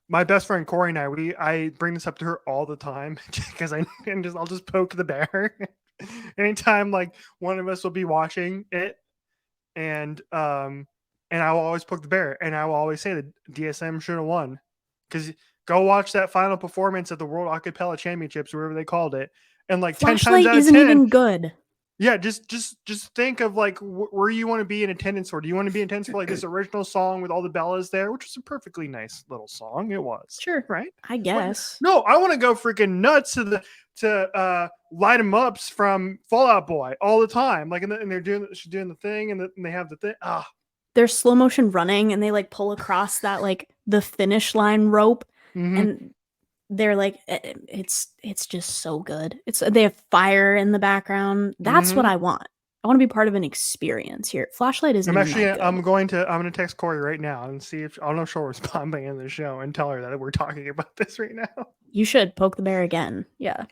my best friend Corey and I bring this up to her all the time because I'll just poke the bear anytime like one of us will be watching it, and I will always poke the bear, and I will always say that DSM should have won, because go watch that final performance at the World Acapella Championships, wherever they called it, and like 10 times out of 10 isn't even good. Yeah, just think of like where you want to be in attendance for. Do you want to be in attendance for like this original song with all the Bellas there, which was a perfectly nice little song? It was. Sure, right? I guess. No, I want to go freaking nuts to Light 'Em Ups from Fall Out Boy all the time. Like, and she's doing the thing, and they have the thing. They're slow motion running, and they like pull across that like the finish line rope, and they're like, it's just so good. They have fire in the background. That's what I want. I want to be part of an experience here. Flashlight isn't. I'm going to text Corey right now and see if I don't know if she'll respond by the end of the show and tell her that we're talking about this right now. You should poke the bear again. Yeah.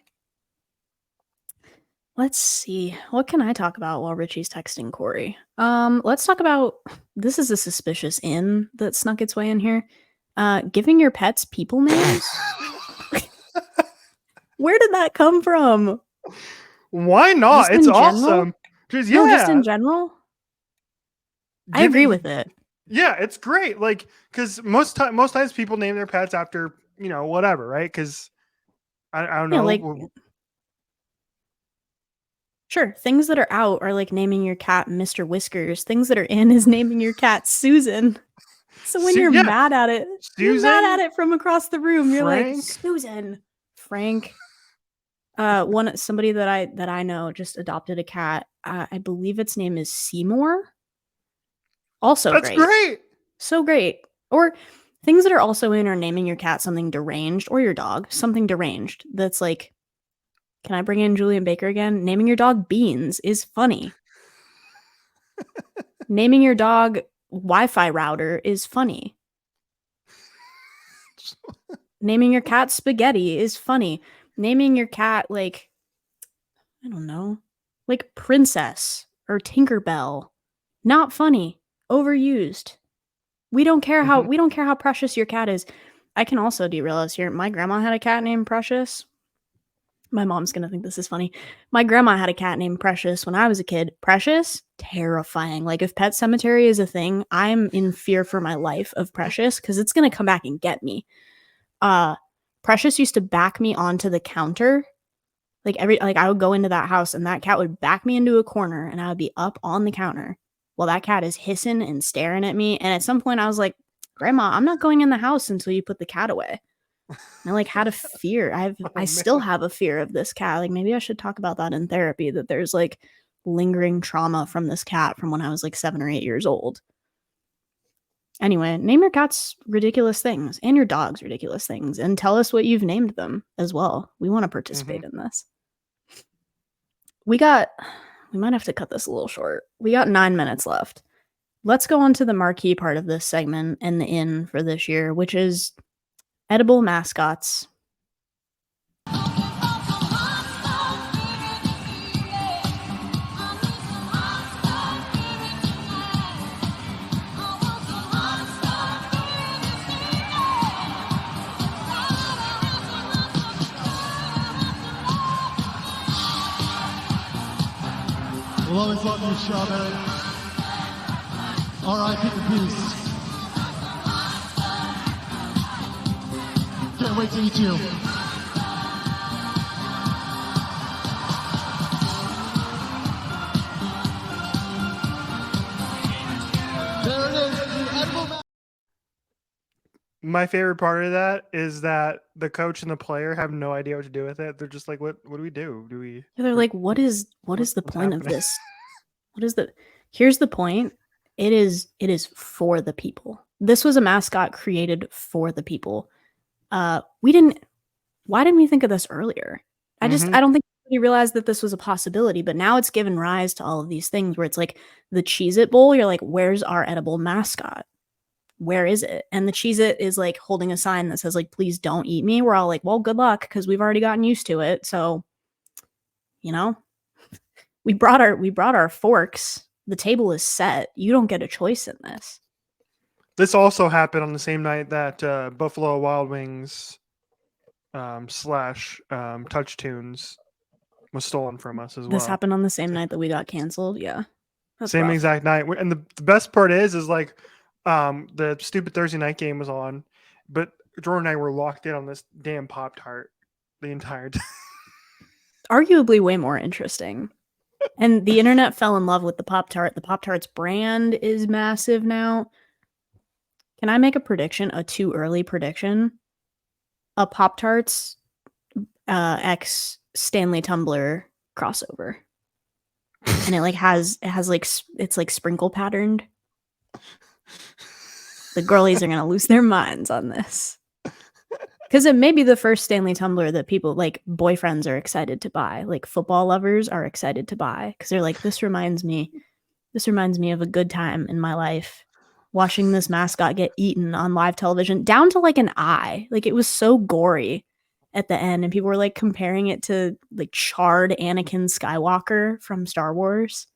Let's see. What can I talk about while Richie's texting Corey? Let's talk about, this is a suspicious in that snuck its way in here. Giving your pets people names. Where did that come from? Why not? It's awesome. Just in general. I agree with it. Yeah, it's great. Like, because most times people name their pets after whatever, right? Because I don't know. Like, sure, things that are out are like naming your cat Mr. Whiskers. Things that are in is naming your cat Susan. So when you're mad at it, you're mad at it from across the room. You're like, Susan, Frank. Somebody that I know just adopted a cat. I believe its name is Seymour. Also, that's great. So great. Or things that are also in are naming your cat something deranged, or your dog something deranged. That's like, can I bring in Julian Baker again? Naming your dog Beans is funny. Naming your dog Wi-Fi router is funny. Naming your cat Spaghetti is funny. Naming your cat, like, I don't know, like Princess or Tinkerbell, not funny. Overused. We don't care how precious your cat is. I can also derail us here. My grandma had a cat named Precious. My mom's gonna think this is funny. My grandma had a cat named Precious when I was a kid. Precious, terrifying. Like, if Pet Cemetery is a thing, I'm in fear for my life of Precious because it's gonna come back and get me. Precious used to back me onto the counter. Like, I would go into that house and that cat would back me into a corner and I would be up on the counter while that cat is hissing and staring at me. And at some point I was like, Grandma, I'm not going in the house until you put the cat away. And I like had a fear. I still have a fear of this cat. Like, maybe I should talk about that in therapy, that there's like lingering trauma from this cat from when I was like 7 or 8 years old. Anyway, name your cats ridiculous things and your dogs ridiculous things and tell us what you've named them as well. We want to participate in this. We might have to cut this a little short. We got 9 minutes left. Let's go on to the marquee part of this segment and the in for this year, which is edible mascots. We'll always love you, Strawberry. R.I.P. in peace. Can't wait to eat you. There it is, the edible. My favorite part of that is that the coach and the player have no idea what to do with it. They're just like, what do we do? Do we? Yeah, they're like, what is the what's point of happening? this? Here's the point. It is for the people. This was a mascot created for the people. Why didn't we think of this earlier? I don't think we realized that this was a possibility, but now it's given rise to all of these things where it's like the Cheez-It Bowl. You're like, where's our edible mascot? Where is it? And the Cheez-It is like holding a sign that says like, please don't eat me. We're all like, well, good luck, because we've already gotten used to it. So, you know, we brought our forks. The table is set. You don't get a choice in this. This also happened on the same night that Buffalo Wild Wings slash Touch Tunes was stolen from us as well. This happened on the same night that we got canceled. Yeah. That's Same rough. exact night. And the best part is like the stupid Thursday night game was on, but Jordan and I were locked in on this damn Pop-Tart the entire time. Arguably way more interesting. And the internet fell in love with the Pop-Tart. The Pop-Tart's brand is massive now. Can I make a prediction? A too early prediction? A Pop-Tarts X Stanley Tumbler crossover. And it has like, it's like sprinkle patterned. The girlies are gonna lose their minds on this. Because it may be the first Stanley Tumbler that people, like boyfriends, are excited to buy. Like football lovers are excited to buy. Because they're like, this reminds me of a good time in my life. Watching this mascot get eaten on live television down to like an eye. Like, it was so gory at the end. And people were like comparing it to like charred Anakin Skywalker from Star Wars.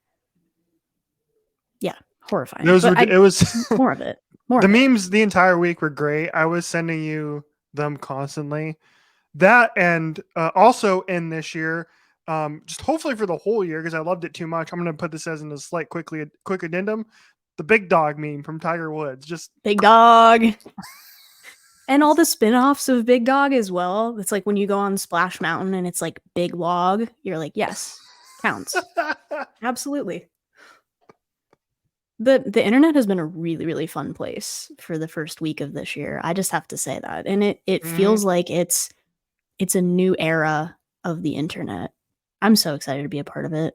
Yeah, horrifying. It was more of it. The memes the entire week were great. I was sending you them constantly. That and also in this year, just hopefully for the whole year, because I loved it too much. I'm going to put this as a slight quick addendum. The Big Dog meme from Tiger Woods. Just Big Dog. And all the spin-offs of Big Dog as well. It's like when you go on Splash Mountain and it's like Big Log, you're like, yes, counts. Absolutely. The internet has been a really, really fun place for the first week of this year. I just have to say that. And it feels like it's a new era of the internet. I'm so excited to be a part of it.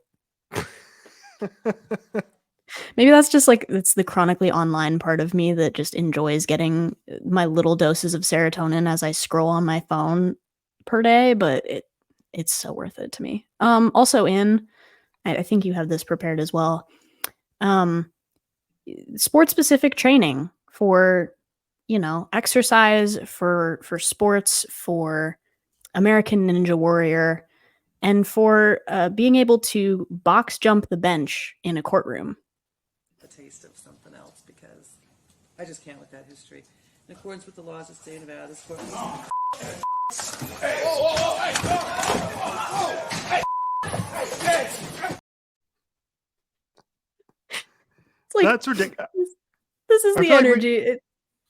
Maybe that's just like, it's the chronically online part of me that just enjoys getting my little doses of serotonin as I scroll on my phone per day, but it's so worth it to me. Also I think you have this prepared as well. Sport specific training for, exercise, for sports, for American Ninja Warrior, and for being able to box jump the bench in a courtroom. A taste of something else, because I just can't with that history. In accordance with the laws of the state of Nevada, this court. It's like That's ridiculous. this is I the feel like we- energy.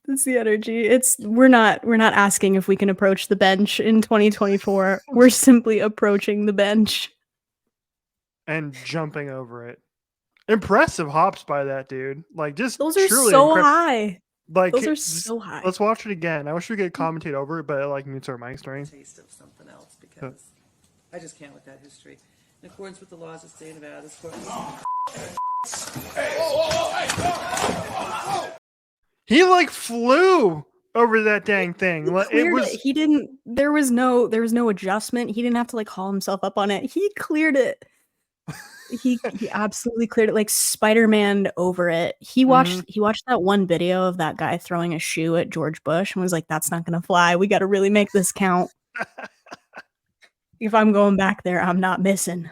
It's the energy. We're not asking if we can approach the bench in 2024. We're simply approaching the bench. And jumping over it. Impressive hops by that dude. Like just Those are truly so incredible. high. Like Those are just- so high. Let's watch it again. I wish we could commentate over it, but it like mutes our mics during. Taste of something else because I just can't with that history. In accordance with the laws of the state of Nevada, this court. He like flew over that dang thing. Like, it was He didn't. There was no adjustment. He didn't have to like haul himself up on it. He cleared it. He absolutely cleared it, like Spider-Man over it. He watched that one video of that guy throwing a shoe at George Bush and was like, "That's not gonna fly. We got to really make this count. If I'm going back there, I'm not missing."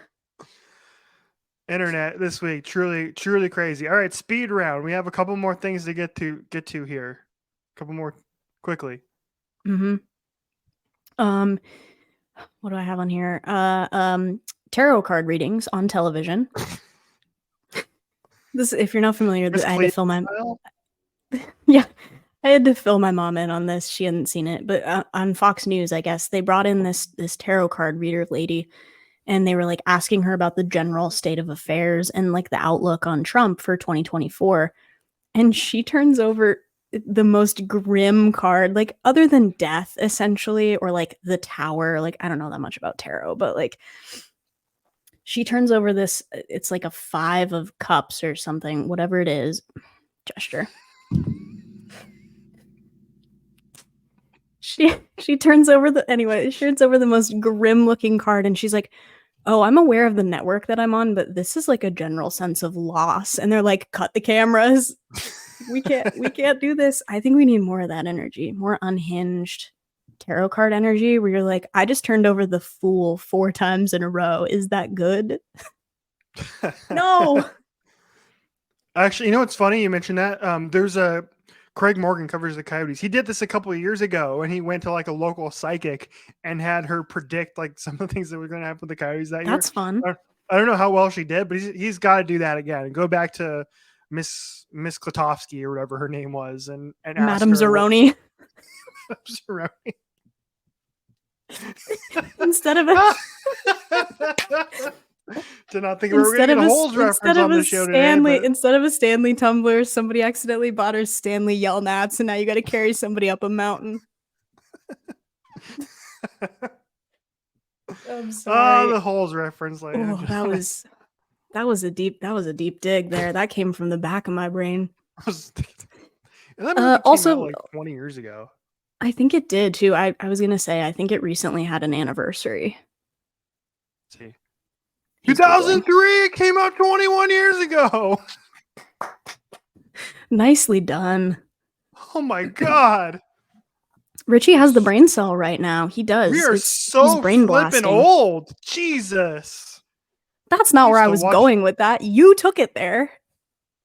internet this week. Truly crazy. All right, speed round. We have a couple more things to get to here. A couple more quickly. Mm-hmm. What do I have on here? Tarot card readings on television. This, if you're not familiar, Miss I had to fill my Clayton. yeah, I had to fill my mom in on this. She hadn't seen it, but on Fox News, I guess they brought in this tarot card reader lady, and they were like asking her about the general state of affairs and like the outlook on Trump for 2024, and she turns over the most grim card, like other than death, essentially, or like the Tower. Like I don't know that much about tarot, but like she turns over this. It's like a 5 of cups or something, whatever it is. Gesture. She turns over the most grim looking card, and she's like, "Oh, I'm aware of the network that I'm on, but this is like a general sense of loss." And they're like, "Cut the cameras. We can't do this." I think we need more of that energy, more unhinged tarot card energy, where you're like, "I just turned over the Fool 4 times in a row. Is that good?" No. Actually, you know what's funny? You mentioned that. There's a Craig Morgan covers the Coyotes. He did this a couple of years ago, and he went to like a local psychic and had her predict like some of the things that were going to happen with the Coyotes that year. That's fun. I don't know how well she did, but he's got to do that again and go back to Miss Klotowski or whatever her name was, and ask Madame her Zeroni. Zeroni. Instead of a Did not think we were going to get a Holes reference on the show today. But... Instead of a Stanley tumbler, somebody accidentally bought her Stanley Yelnats, and now you got to carry somebody up a mountain. I'm sorry. Oh, the Holes reference. Like, Oh, that was a deep dig there. That came from the back of my brain. that movie also, came out like 20 years ago. I think it did too. I was gonna say I think it recently had an anniversary. Let's see. He's 2003, it came out 21 years ago. Nicely done. Oh my god. Richie has the brain cell right now. He does. We are he's so brain flipping blasting. old. Jesus. That's not where I was watch... going with that. You took it there.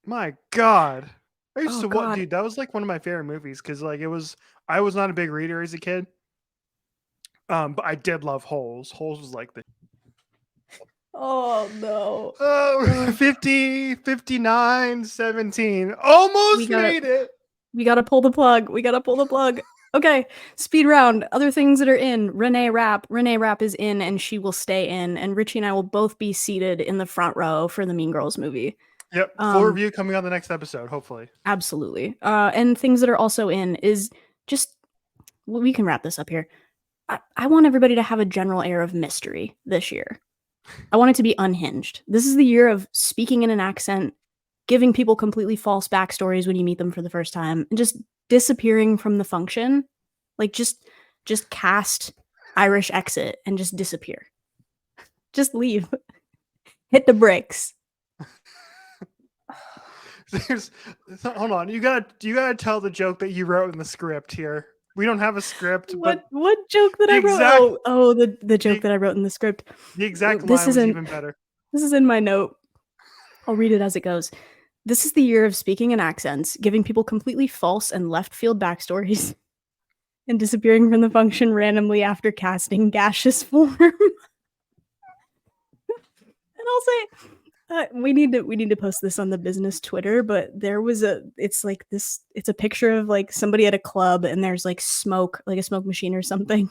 My god. I used to God. dude, that was like one of my favorite movies because like I was not a big reader as a kid. But I did love Holes. Holes was like the Oh no. Oh, 50, 59, 17. Almost made it. We gotta pull the plug. Okay, speed round. Other things that are in. Renee Rapp is in, and she will stay in. And Richie and I will both be seated in the front row for the Mean Girls movie. Yep, full review coming on the next episode, hopefully. Absolutely. And things that are also in is just, well, we can wrap this up here. I want everybody to have a general air of mystery this year. I want it to be unhinged. This is the year of speaking in an accent, giving people completely false backstories when you meet them for the first time, and just disappearing from the function. Like just cast Irish exit and just disappear. Just leave. Hit the brakes. Hold on. You gotta tell the joke that you wrote in the script here. We don't have a script. What joke that I wrote? Oh, the joke that I wrote in the script. The exact line was even better. This is in my note. I'll read it as it goes. This is the year of speaking in accents, giving people completely false and left field backstories, and disappearing from the function randomly after casting gaseous form. And I'll say, we need to post this on the business Twitter, but it's a picture of like somebody at a club and there's like smoke, like a smoke machine or something.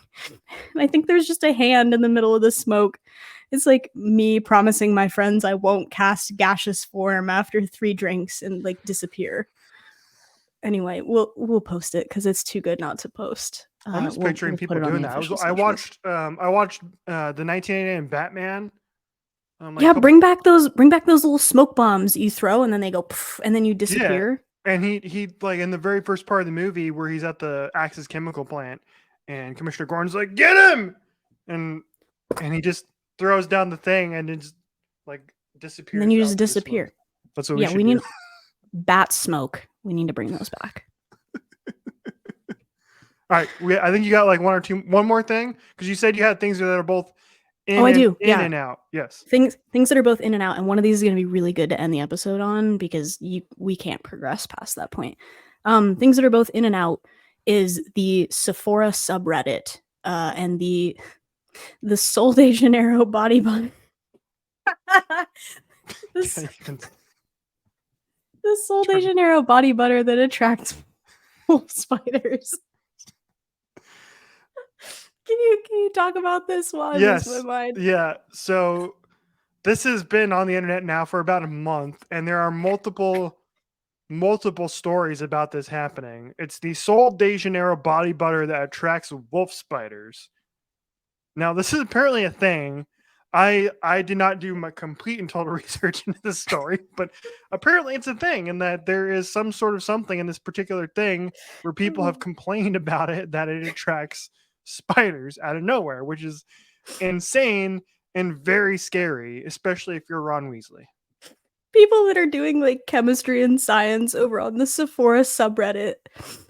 And I think there's just a hand in the middle of the smoke. It's like me promising my friends I won't cast gaseous form after 3 drinks and like disappear. Anyway, we'll post it because it's too good not to post. I'm just We'll picturing put people it on doing the that. official I socials. watched the 1989 Batman. Like Yeah, bring back those little smoke bombs you throw and then they go pff, and then you disappear. And he like in the very first part of the movie where he's at the Axis chemical plant and Commissioner Gordon's like, get him, and he just throws down the thing and it just like disappears. And then you out just through the disappear. smoke. That's what Yeah, we we should need do. bat smoke. We need to bring those back. All right, I think you got like one more thing because you said you had things that are both in I and, do. in Yeah. and out. Yes. Things that are both in and out, and one of these is going to be really good to end the episode on because we can't progress past that point. Things that are both in and out is the Sephora subreddit and the Sol de Janeiro body butter. The Sol de Janeiro body butter that attracts wolf spiders. Can you talk about this while I lose my mind? Yeah. So this has been on the internet now for about a month, and there are multiple stories about this happening. It's the Sol de Janeiro body butter that attracts wolf spiders. Now, this is apparently a thing. I did not do my complete and total research into this story, but apparently it's a thing, and that there is some sort of something in this particular thing where people have complained about it, that it attracts spiders out of nowhere, which is insane and very scary, especially if you're Ron Weasley. People that are doing like chemistry and science over on the Sephora subreddit,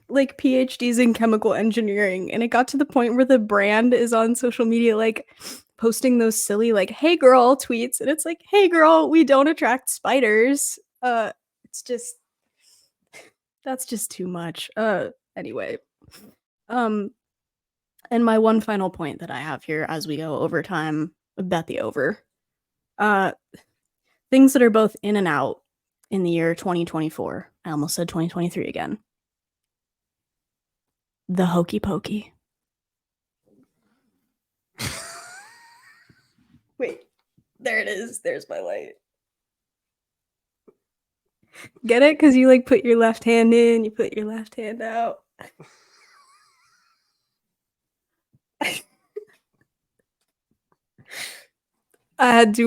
like PhDs in chemical engineering, and it got to the point where the brand is on social media like posting those silly like "Hey girl" tweets, and it's like, "Hey girl, we don't attract spiders." It's just that's just too much. Anyway, and my one final point that I have here as we go over time, bet the over. Things that are both in and out in the year 2024. I almost said 2023 again. The hokey pokey. Wait, there it is. There's my light. Get it? Because you like put your left hand in, you put your left hand out. I had to